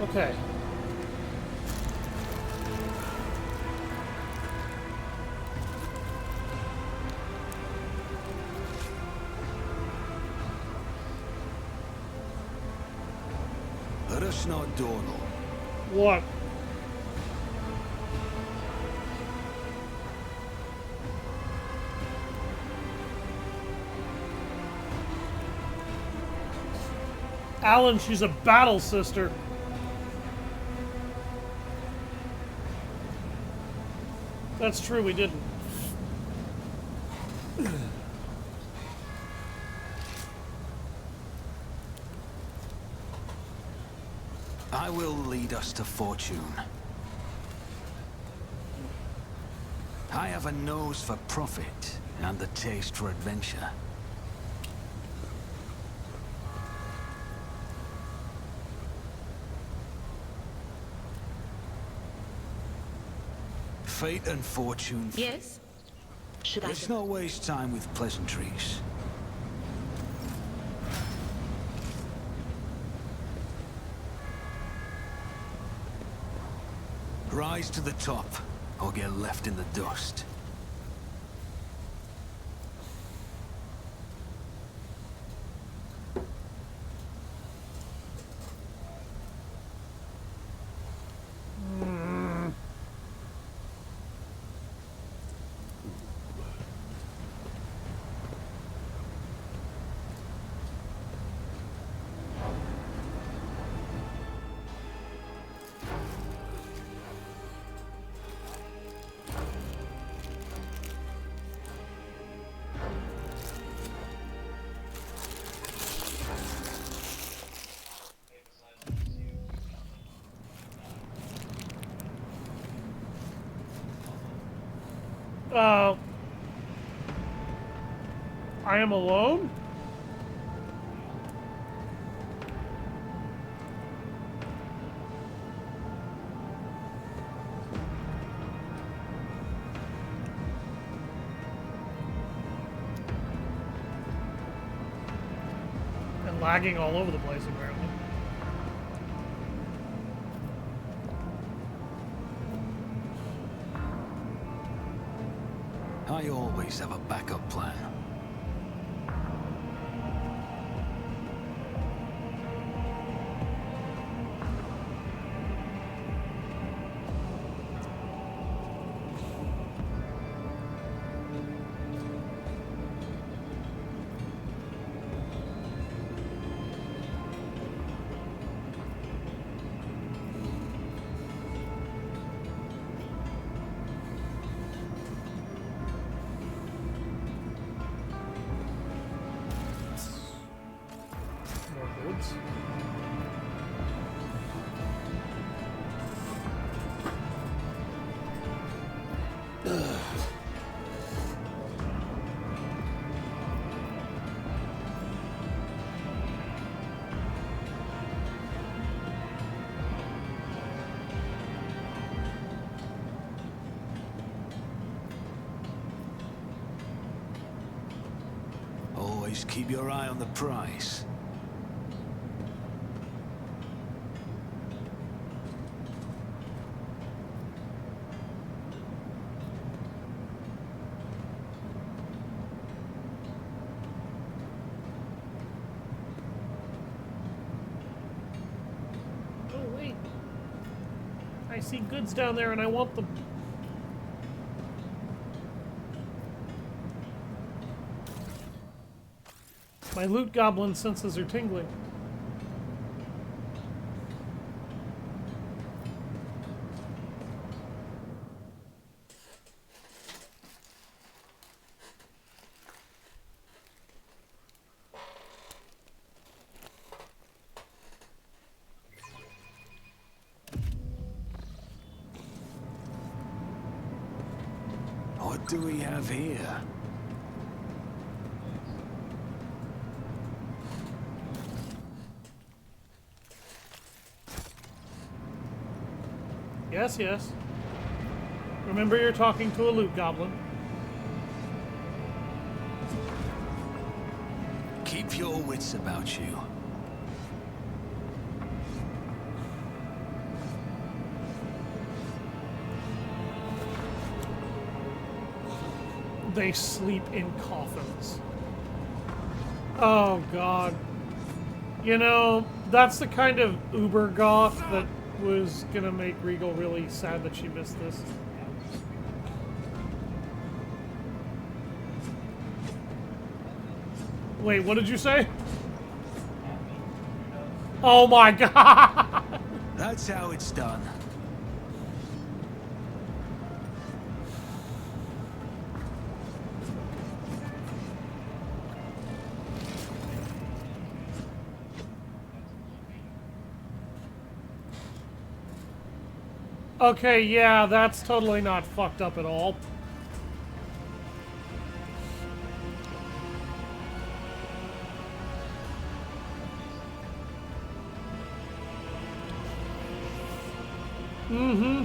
Okay. Let us not dawdle. What? Alan, she's a battle sister. That's true, we didn't. I will lead us to fortune. I have a nose for profit and a taste for adventure. Fate and fortune. Yes? Should I? Let's not waste time with pleasantries. Rise to the top, or get left in the dust. I am alone? And lagging all over the place, apparently. I always have a backup plan. Always keep your eye on the prize. Oh, wait. I see goods down there and I want them. My loot goblin senses are tingling. What do we have here? Yes, yes. Remember, you're talking to a loot goblin. Keep your wits about you. They sleep in coffins. Oh, God. You know, that's the kind of uber goth that was gonna make Regal really sad that she missed this. Wait, what did you say? Oh my god! That's how it's done. Okay, yeah, that's totally not fucked up at all. Mm-hmm.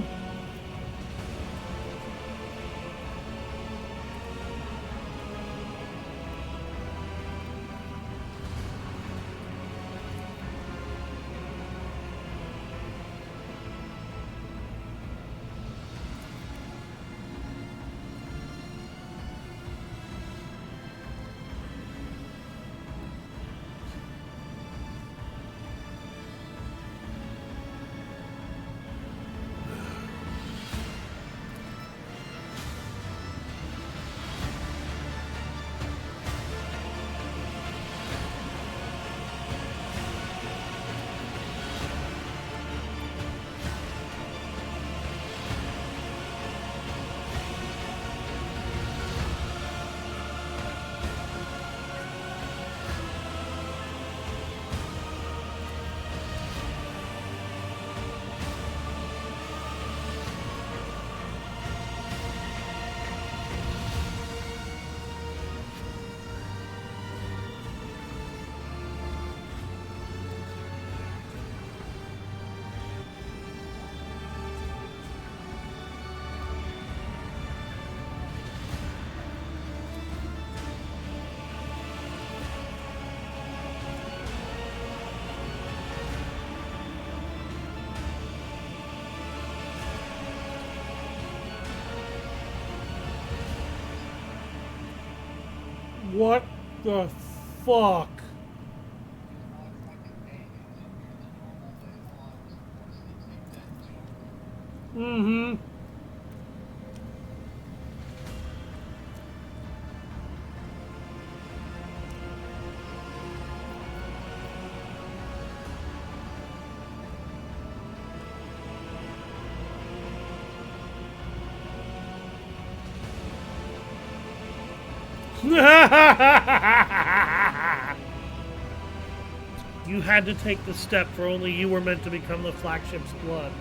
What the fuck? Mm-hmm. You had to take the step, for only you were meant to become the flagship's blood.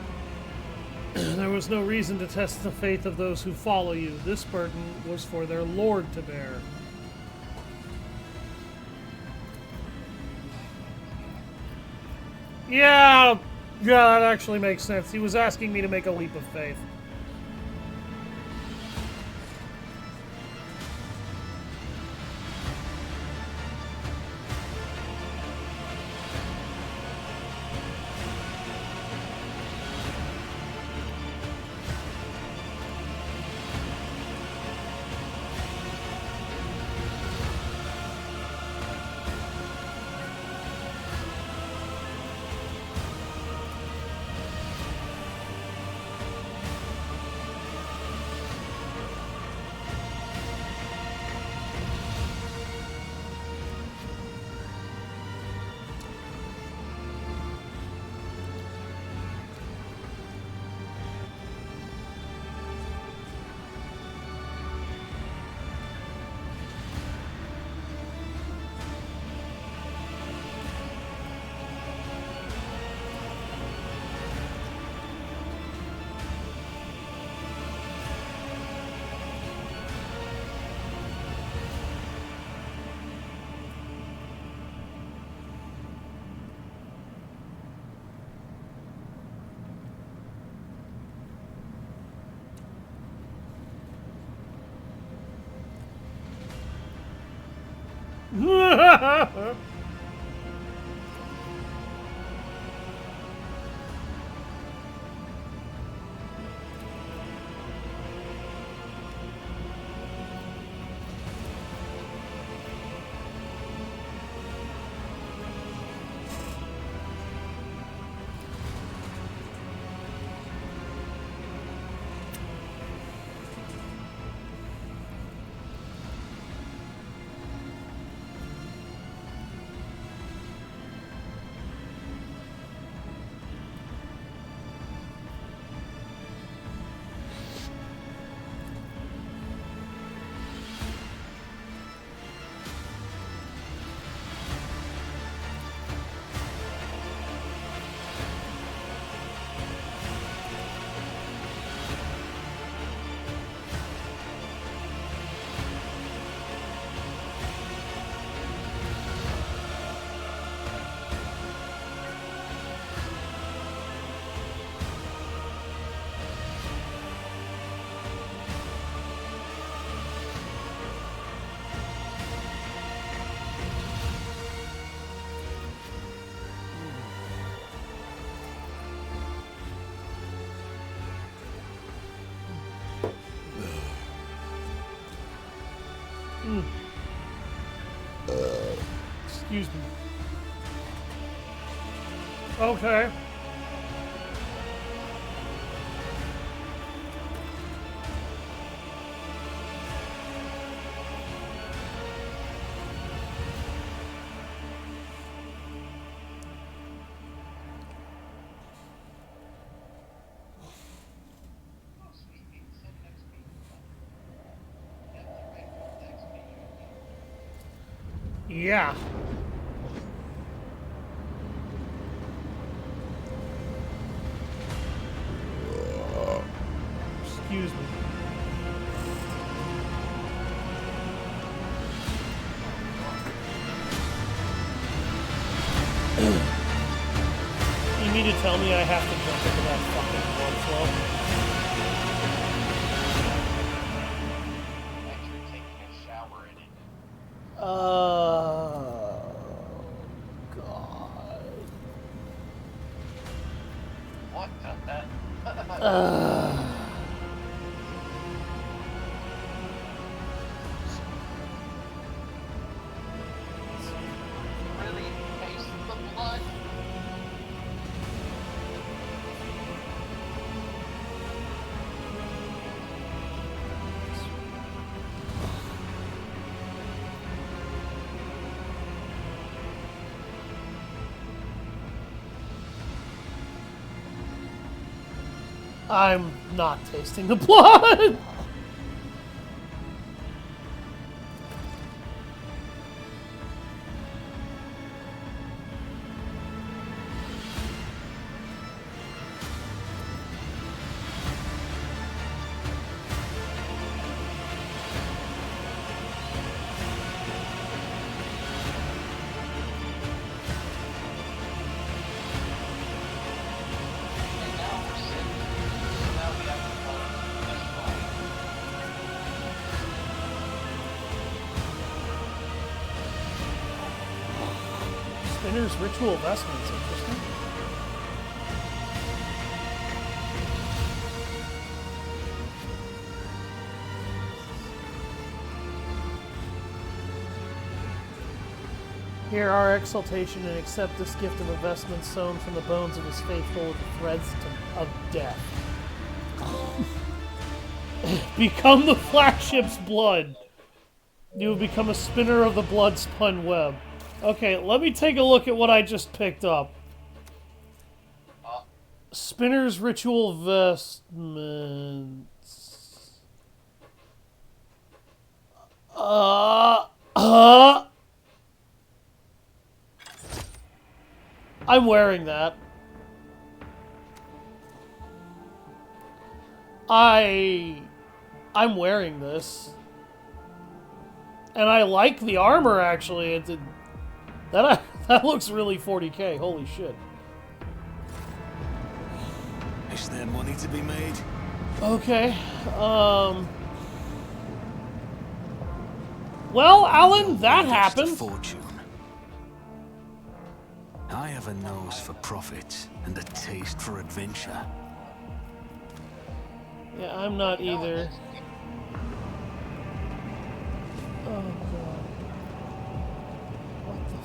There was no reason to test the faith of those who follow you. This burden was for their lord to bear. Yeah, that actually makes sense. He was asking me to make a leap of faith. Excuse me. Okay. Yeah. Excuse me. You mean to tell me I have to jump into that fucking blood flow? Actually taking a shower in it. God. What the? Really taste the blood. I'm not tasting the blood. And now we're sitting. So now we have to follow this line. Spinner's ritual vestments, interesting. Hear our exaltation and accept this gift of a vestment sewn from the bones of his faithful with the threads of death. Become the flagship's blood. You will become a spinner of the blood spun web. Okay, let me take a look at what I just picked up. Spinner's ritual vestments. I'm wearing that. I'm wearing this. And I like the armor, actually. That looks really 40k. Holy shit. Is there money to be made? Okay. Well, Alan, that happened. Just a fortune. I have a nose for profit and a taste for adventure. Yeah, I'm not either. Oh god. What the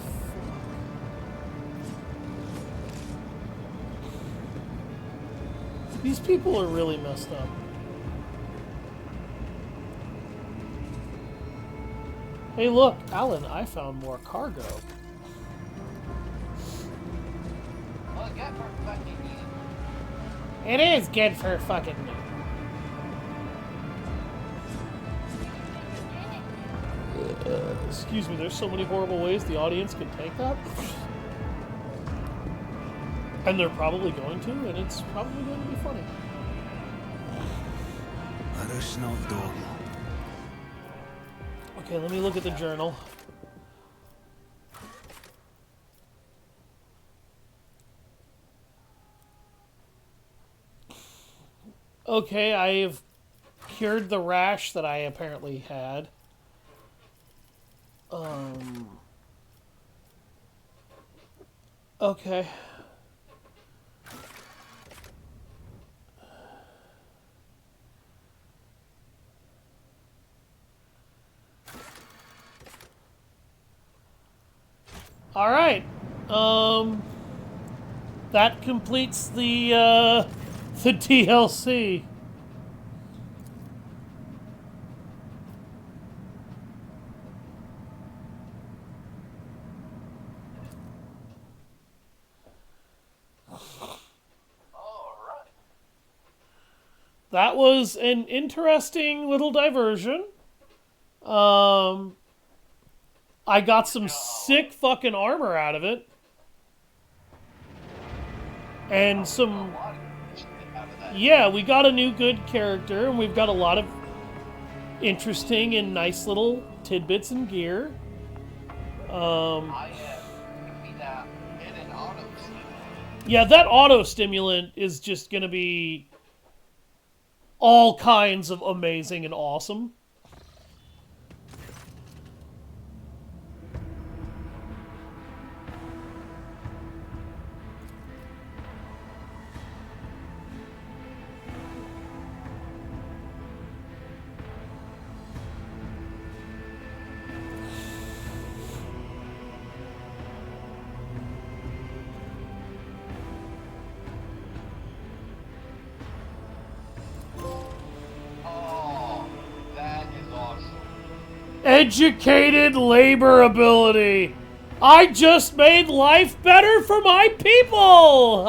fuck? These people are really messed up. Hey look, Alan, I found more cargo. Well, good for fucking you. It is good for fucking me. Excuse me, there's so many horrible ways the audience can take that. And they're probably going to, and it's probably going to be funny. Let us not dawdle. Okay, let me look at the journal. Okay, I have cured the rash that I apparently had. Okay. All right. That completes the DLC. That was an interesting little diversion. I got some sick fucking armor out of it. And some... Yeah, we got a new good character, and we've got a lot of interesting and nice little tidbits and gear. Yeah, that auto-stimulant is just gonna be all kinds of amazing and awesome. Educated labor ability. I just made life better for my people!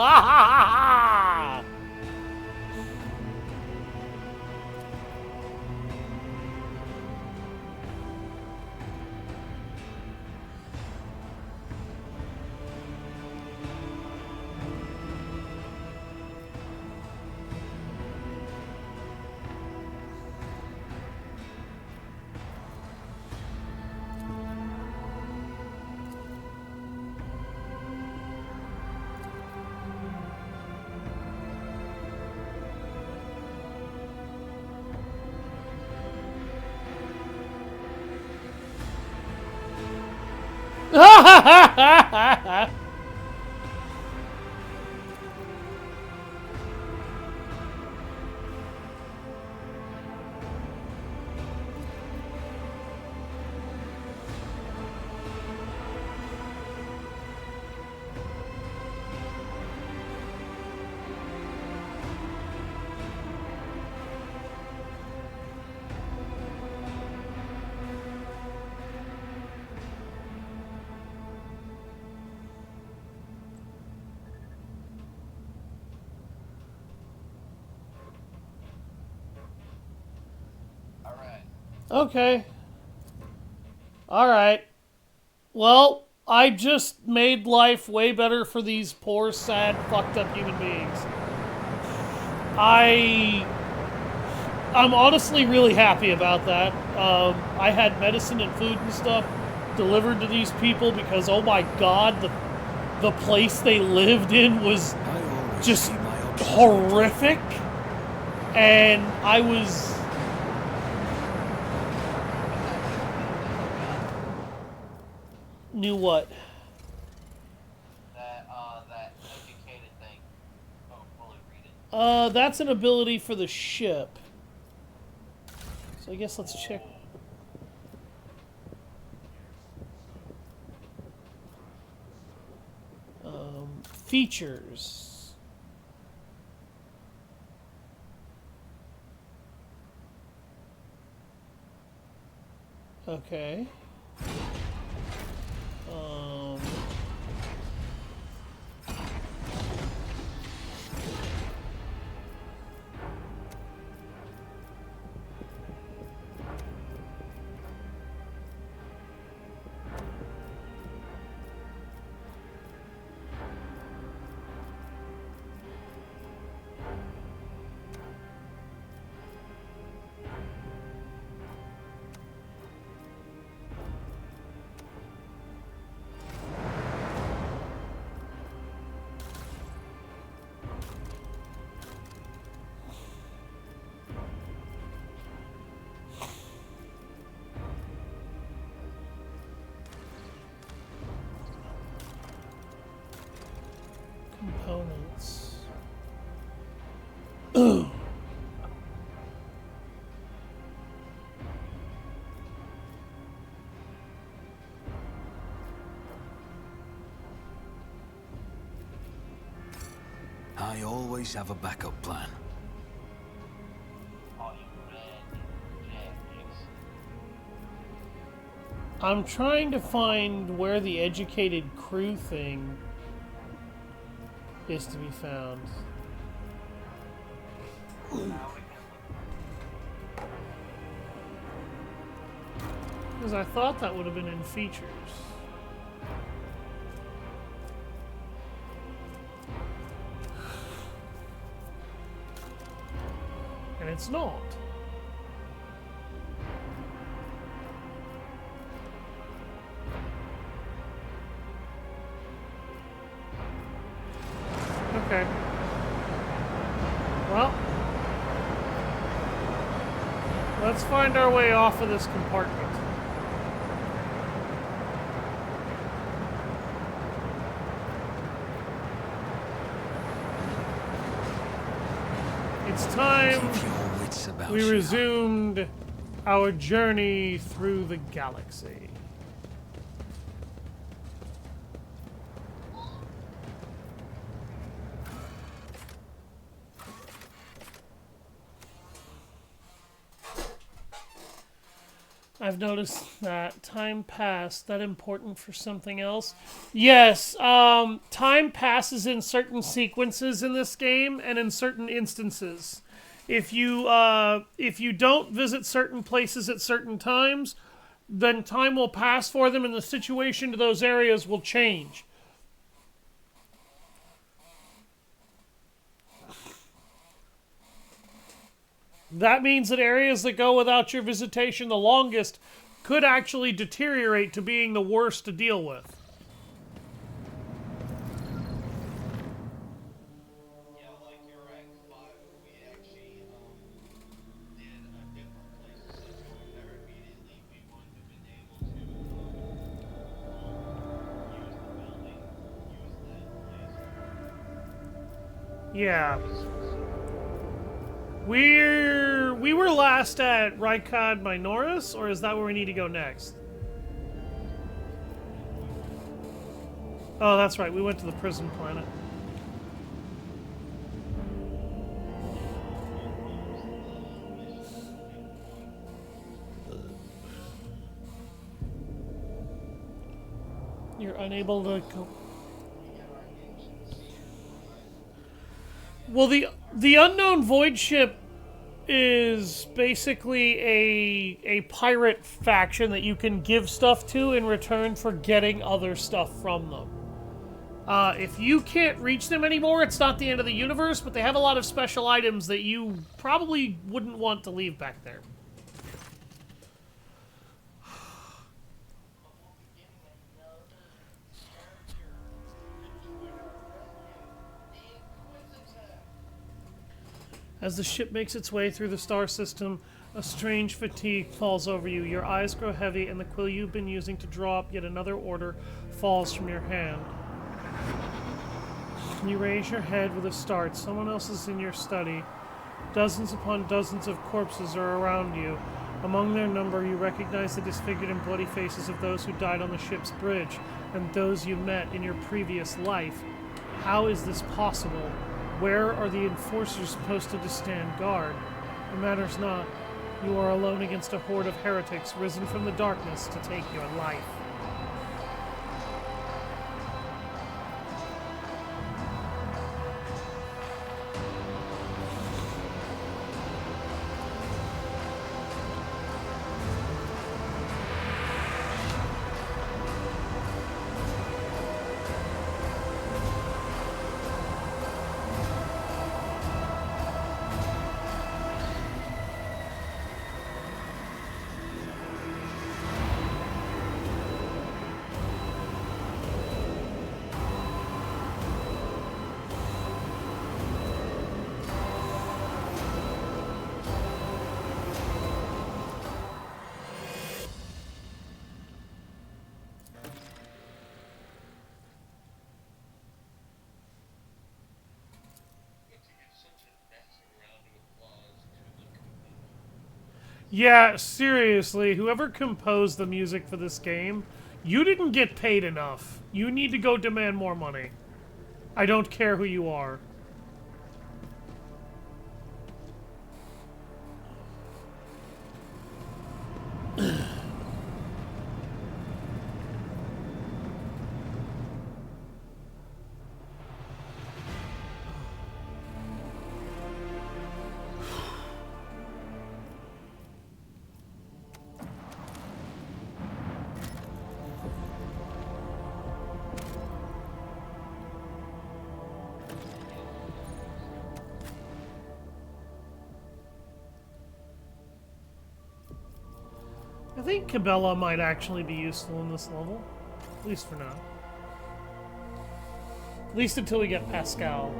Ha ha ha ha! Okay. Alright. Well, I just made life way better for these poor, sad, fucked up human beings. I'm honestly really happy about that. I had medicine and food and stuff delivered to these people because, oh my god, the place they lived in was just horrific. And I was... Knew what? That educated thing. Oh, fully read it. That's an ability for the ship. So I guess let's check. Features. Okay. Components. I always have a backup plan. All you red jackets. I'm trying to find where the educated crew thing is to be found. Because I thought that would have been in features. And it's not. Okay. Well, let's find our way off of this compartment. It's time Keep your wits about we you. resumed our journey through the galaxy. I've noticed that time passed. That important for something else? Yes, time passes in certain sequences in this game and in certain instances. If you don't visit certain places at certain times, then time will pass for them and the situation to those areas will change. That means that areas that go without your visitation the longest could actually deteriorate to being the worst to deal with. Yeah, like your Act 5, we actually did a different place instead of going there immediately. We wouldn't have been able to use the building, use that place. Yeah. We were last at Rykad Minoris, or is that where we need to go next? Oh, that's right. We went to the prison planet. You're unable to go. Well, the unknown void ship is basically a pirate faction that you can give stuff to in return for getting other stuff from them. If you can't reach them anymore, it's not the end of the universe, but they have a lot of special items that you probably wouldn't want to leave back there. As the ship makes its way through the star system, a strange fatigue falls over you. Your eyes grow heavy, and the quill you've been using to draw up yet another order falls from your hand. You raise your head with a start. Someone else is in your study. Dozens upon dozens of corpses are around you. Among their number, you recognize the disfigured and bloody faces of those who died on the ship's bridge, and those you met in your previous life. How is this possible? Where are the enforcers posted to stand guard? It matters not. You are alone against a horde of heretics risen from the darkness to take your life. Yeah, seriously, whoever composed the music for this game, you didn't get paid enough. You need to go demand more money. I don't care who you are. I think Cabela might actually be useful in this level. At least for now. At least until we get Pascal.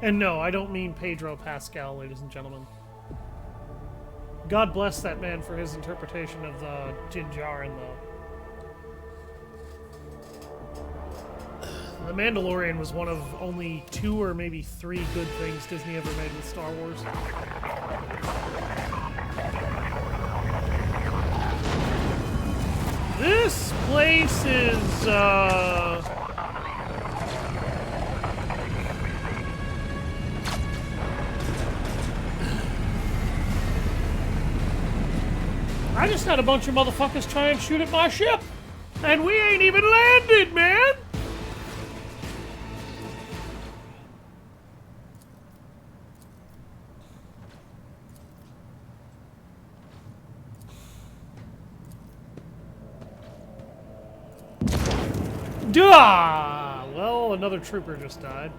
And no, I don't mean Pedro Pascal, ladies and gentlemen. God bless that man for his interpretation of the Jinjarin, though. The Mandalorian was one of only 2 or maybe 3 good things Disney ever made with Star Wars. This place is, I just had a bunch of motherfuckers try and shoot at my ship! And we ain't even landed, man! Duh! Well, another trooper just died.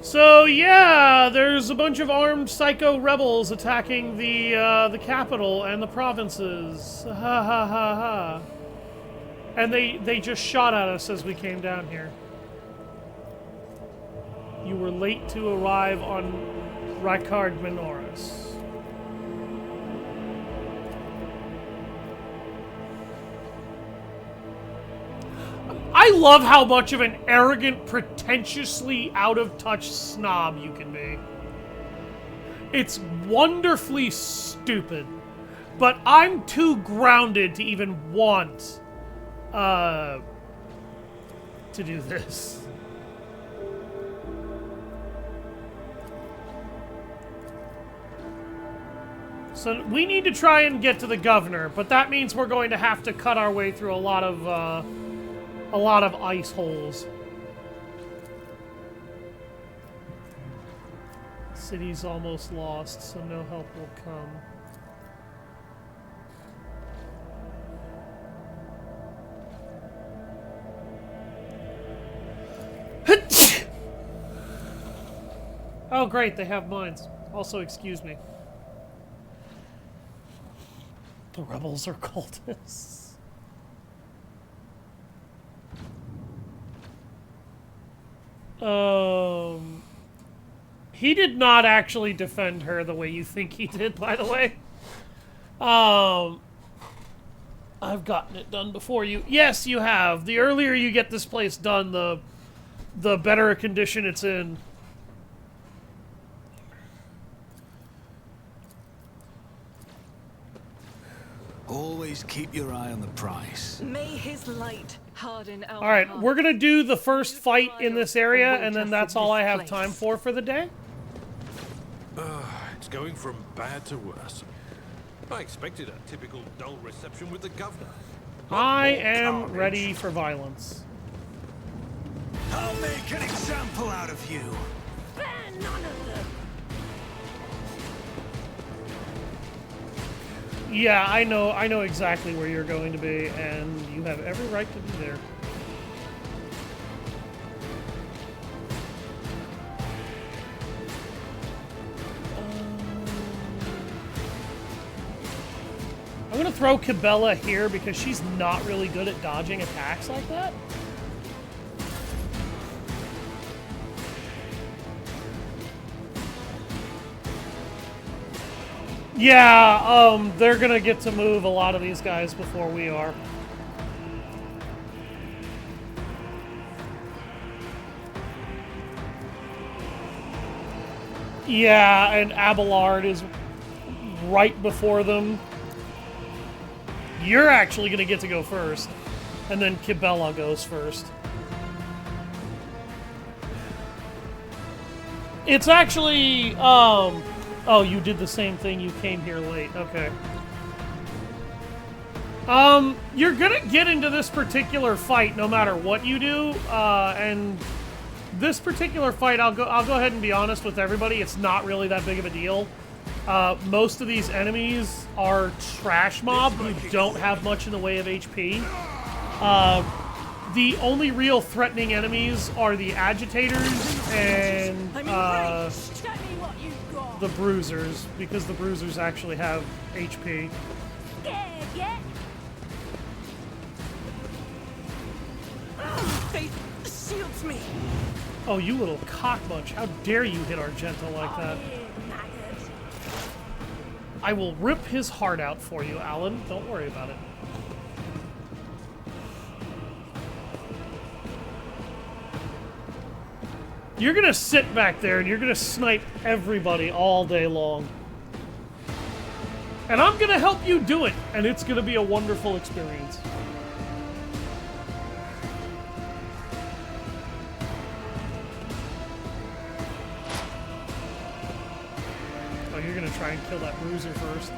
So yeah, there's a bunch of armed psycho rebels attacking the capital and the provinces. Ha ha ha ha. And they just shot at us as we came down here. You were late to arrive on Ricard Minoris. I love how much of an arrogant, pretentiously out-of-touch snob you can be. It's wonderfully stupid, but I'm too grounded to even want to do this. So we need to try and get to the governor, but that means we're going to have to cut our way through a lot of ice holes. City's almost lost, so no help will come. Oh great, they have mines. Also, excuse me. The rebels are cultists. He did not actually defend her the way you think he did, by the way. I've gotten it done before you. Yes, you have. The earlier you get this place done, the better a condition it's in. Always keep your eye on the price. May his light harden our Alright, hearts. we're gonna do the first fight in this area, and then that's all I have time for the day. It's going from bad to worse. I expected a typical dull reception with the governor. I am ready for violence. I'll make an example out of you. Spare none of them. Yeah, I know exactly where you're going to be, and you have every right to be there. I'm gonna throw Cabela here because she's not really good at dodging attacks like that. Yeah, they're gonna get to move a lot of these guys before we are. Yeah, and Abelard is right before them. You're actually gonna get to go first, and then Cabela goes first. It's actually, oh, you did the same thing. You came here late. Okay. You're gonna get into this particular fight no matter what you do, and this particular fight, I'll go ahead and be honest with everybody. It's not really that big of a deal. Most of these enemies are trash mob who don't have much in the way of HP. The only real threatening enemies are the agitators and the bruisers, because the bruisers actually have HP. Scared yet? Faith shields me. Oh, you little cockmunch. How dare you hit Argento like that? I will rip his heart out for you, Alan. Don't worry about it. You're gonna sit back there and you're gonna snipe everybody all day long. And I'm gonna help you do it, and it's gonna be a wonderful experience. Oh, you're gonna try and kill that bruiser first.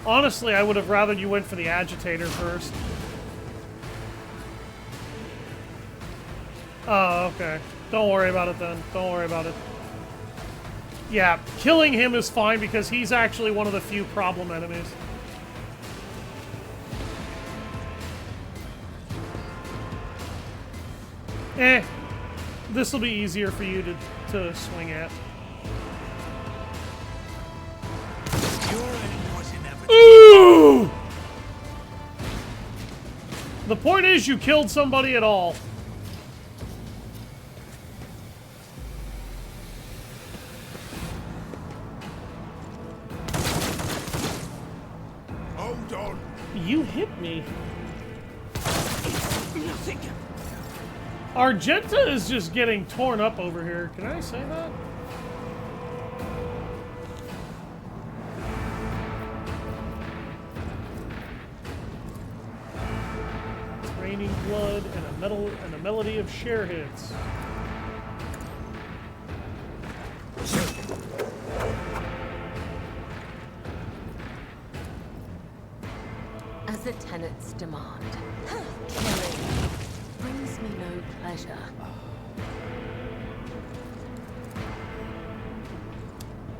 Honestly, I would have rather you went for the agitator first. Oh, okay. Don't worry about it then. Don't worry about it. Yeah, killing him is fine because he's actually one of the few problem enemies. This will be easier for you to swing at. Ooh! The point is you killed somebody at all. Hold on. You hit me. Nothing. Argenta is just getting torn up over here. Can I say that? It's raining blood and a melody of share hits. As the tenets demand, killing brings me no pleasure.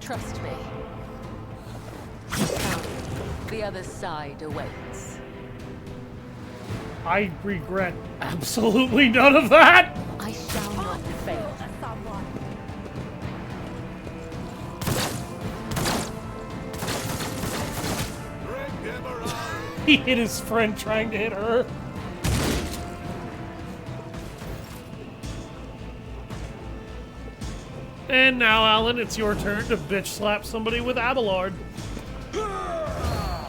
Trust me. The other side awaits. I regret absolutely none of that! I shall not fail. He hit his friend trying to hit her. And now, Alan, it's your turn to bitch slap somebody with Abelard.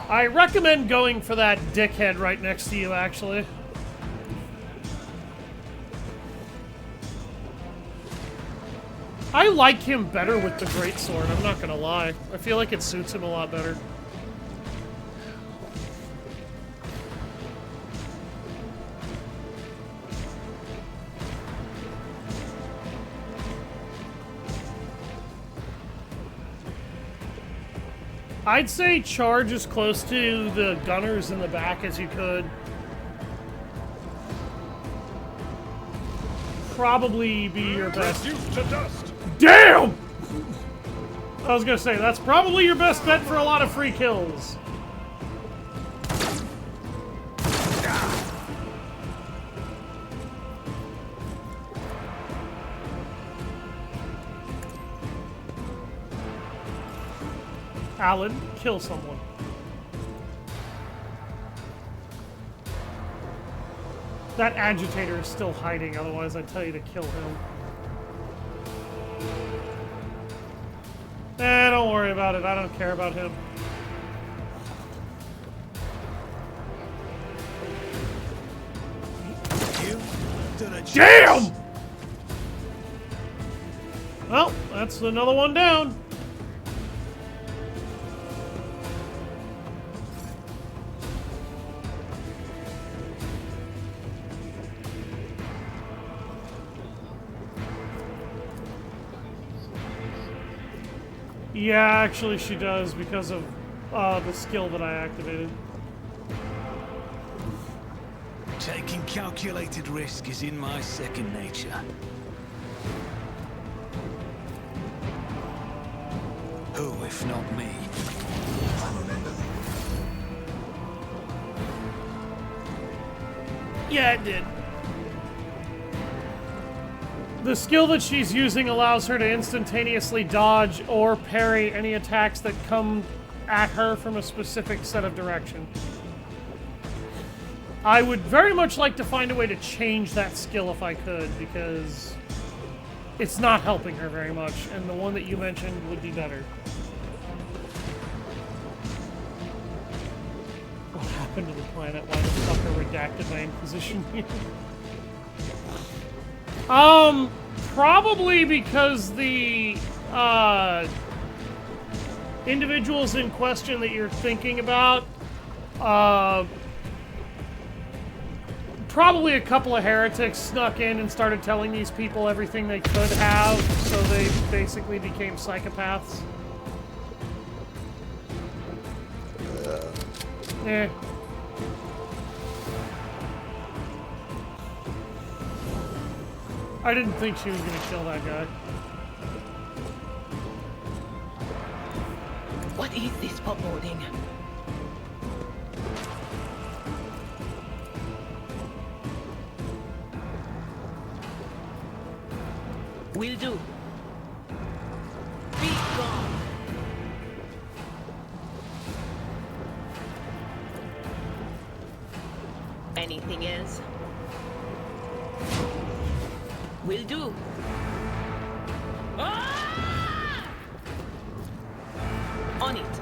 I recommend going for that dickhead right next to you, actually. I like him better with the greatsword, I'm not gonna lie. I feel like it suits him a lot better. I'd say charge as close to the gunners in the back as you could. Probably be your best. Damn! I was gonna say, that's probably your best bet for a lot of free kills. Alan, kill someone. That agitator is still hiding, otherwise I'd tell you to kill him. Don't worry about it. I don't care about him. Damn! Well, that's another one down. Yeah, actually she does because of the skill that I activated. Taking calculated risk is in my second nature. Who, if not me? Yeah, it did. The skill that she's using allows her to instantaneously dodge or parry any attacks that come at her from a specific set of direction. I would very much like to find a way to change that skill if I could, because it's not helping her very much, and the one that you mentioned would be better. What happened to the planet? Why the fuck are redacted my Inquisition here? Probably because the, individuals in question that you're thinking about, probably a couple of heretics snuck in and started telling these people everything they could have, so they basically became psychopaths. Eh. I didn't think she was gonna kill that guy. What is this foreboding? Will do. Be gone. Anything else? Will do. Ah! On it.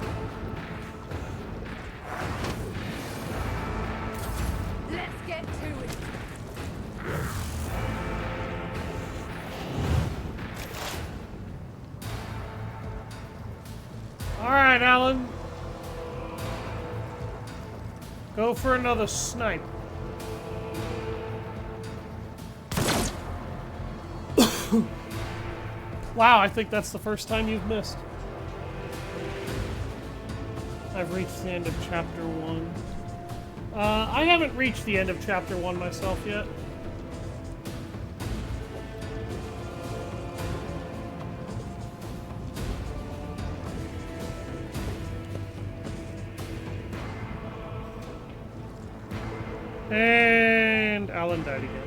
Let's get to it. All right, Alan. Go for another snipe. Wow, I think that's the first time you've missed. I've reached the end of chapter 1. I haven't reached the end of chapter 1 myself yet. And Alan died again.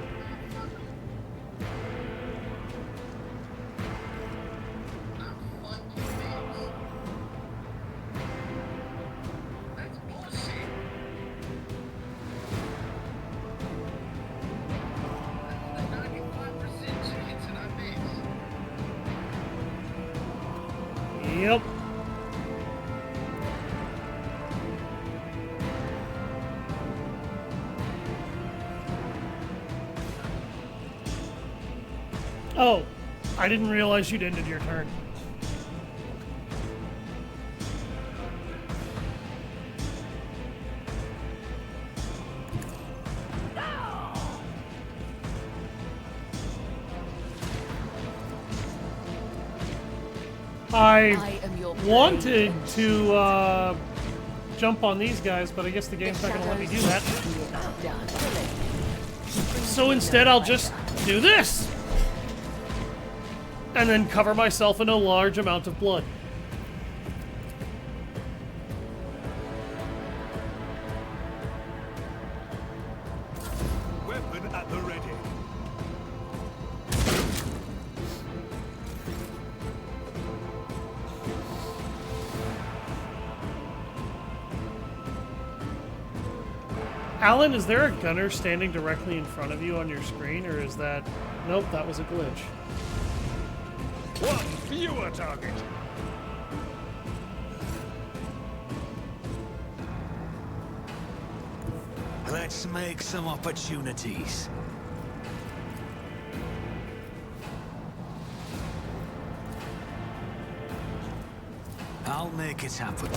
Yep. Oh, I didn't realize you'd ended your turn. I wanted to jump on these guys, but I guess the game's not going to let me do that. So instead I'll just do this! And then cover myself in a large amount of blood. Weapon at the ready. Alan, is there a gunner standing directly in front of you on your screen, or is that... Nope, that was a glitch. One fewer target. Let's make some opportunities. I'll make it happen.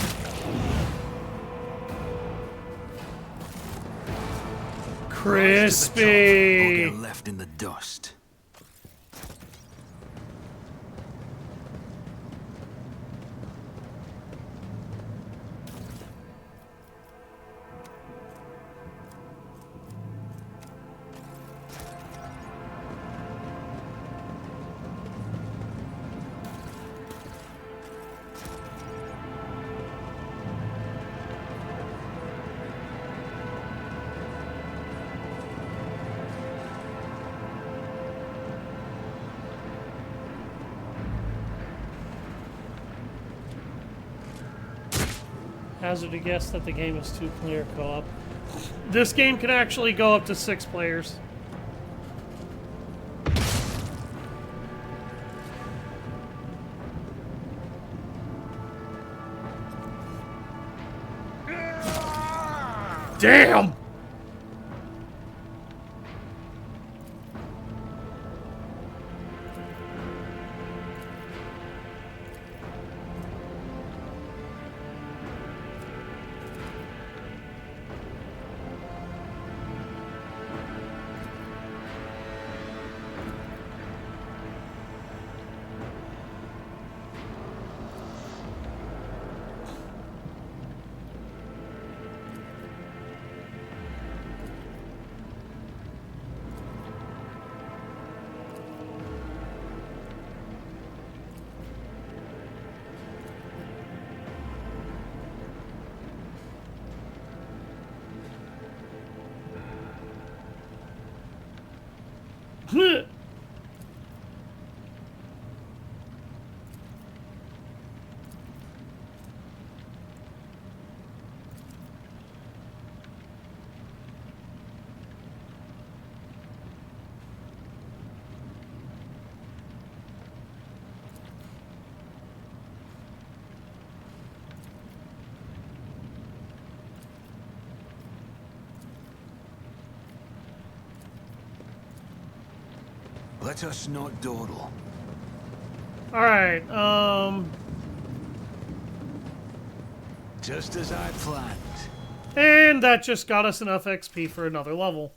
Crispy! Or get left in the dust. Hazard a guess that the game is 2-player co-op. This game can actually go up to 6 players. Damn! Let us not dawdle. Alright, Just as I planned. and that just got us enough XP for another level.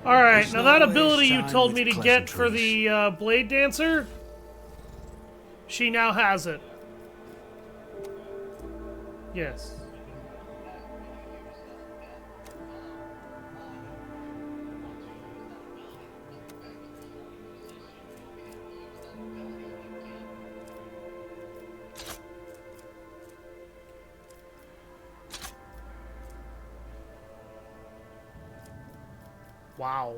Alright, There's now no that way of ability you time told with me to get for pleasantries. the Blade Dancer, she now has it. Yes. Wow.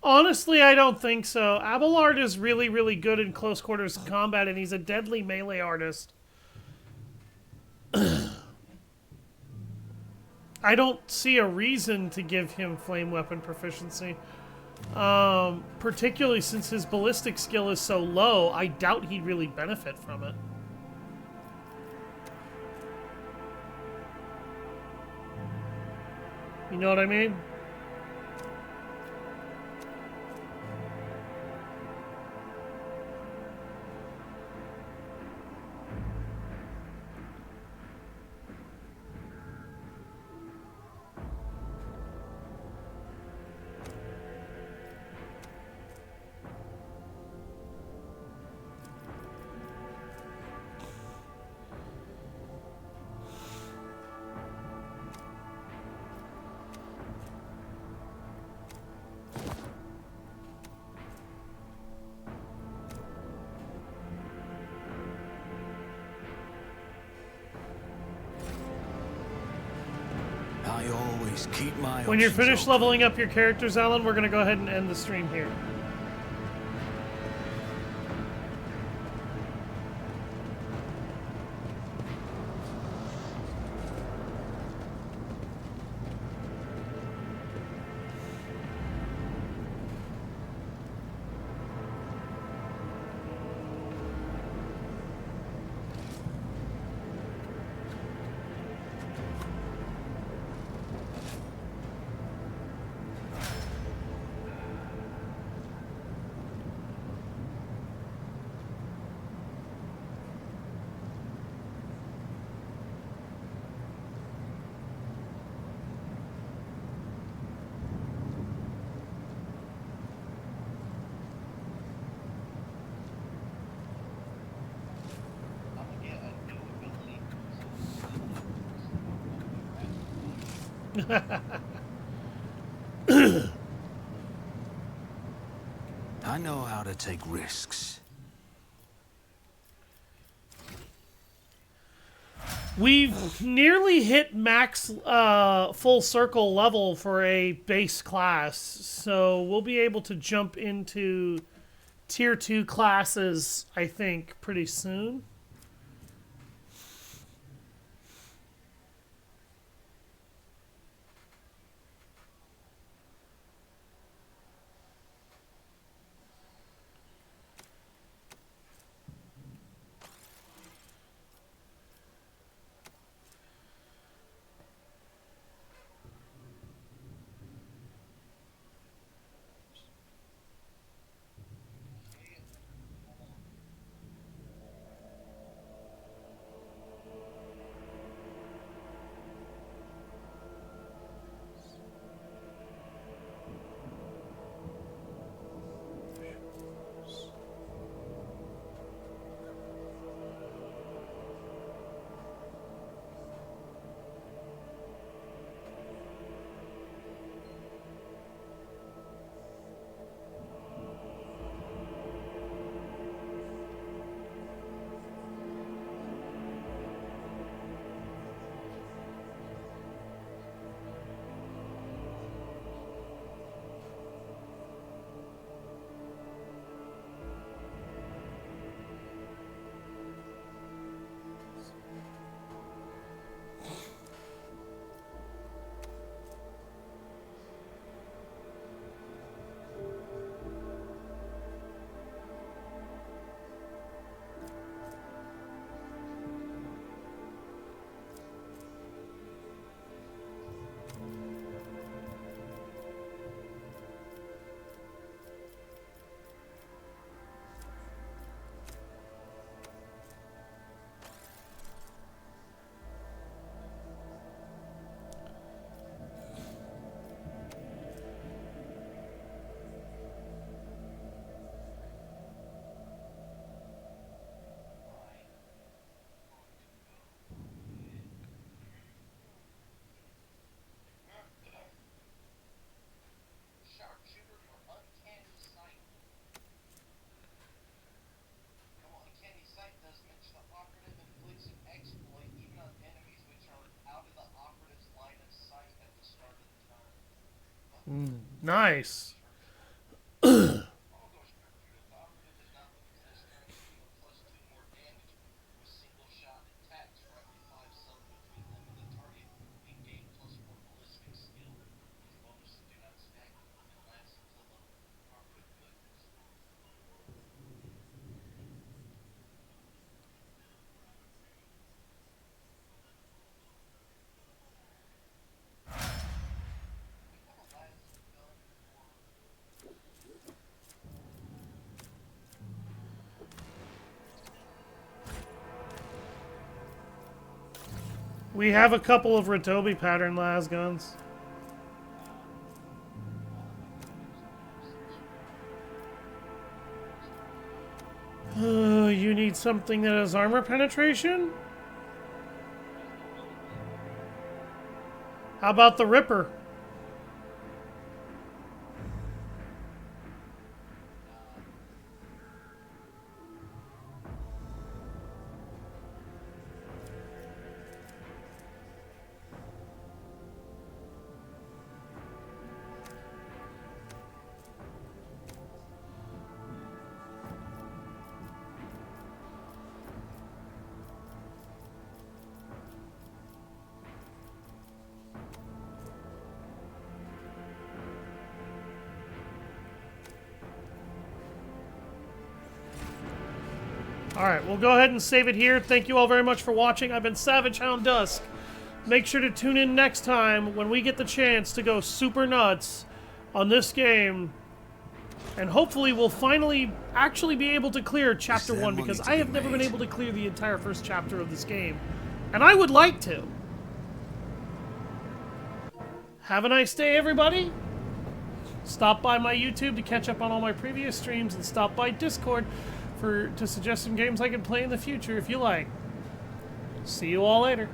Honestly, I don't think so. Abelard is really, really good in close quarters combat, and he's a deadly melee artist. I don't see a reason to give him flame weapon proficiency. Particularly since his ballistic skill is so low, I doubt he'd really benefit from it. You know what I mean? I always keep my When you're options finished open. leveling up your characters, Alan, we're going to go ahead and end the stream here. I know how to take risks. We've nearly hit max full circle level for a base class, so we'll be able to jump into tier 2 classes, I think, pretty soon. Nice. We have a couple of Ratobi pattern las guns. You need something that has armor penetration? How about the Ripper? Alright, we'll go ahead and save it here. Thank you all very much for watching. I've been Savage Hound Dusk. Make sure to tune in next time when we get the chance to go super nuts on this game. And hopefully we'll finally actually be able to clear Chapter 1, because I have never been able to clear the entire first chapter of this game. And I would like to. Have a nice day, everybody. Stop by my YouTube to catch up on all my previous streams, and stop by Discord to suggest some games I can play in the future if you like. See you all later.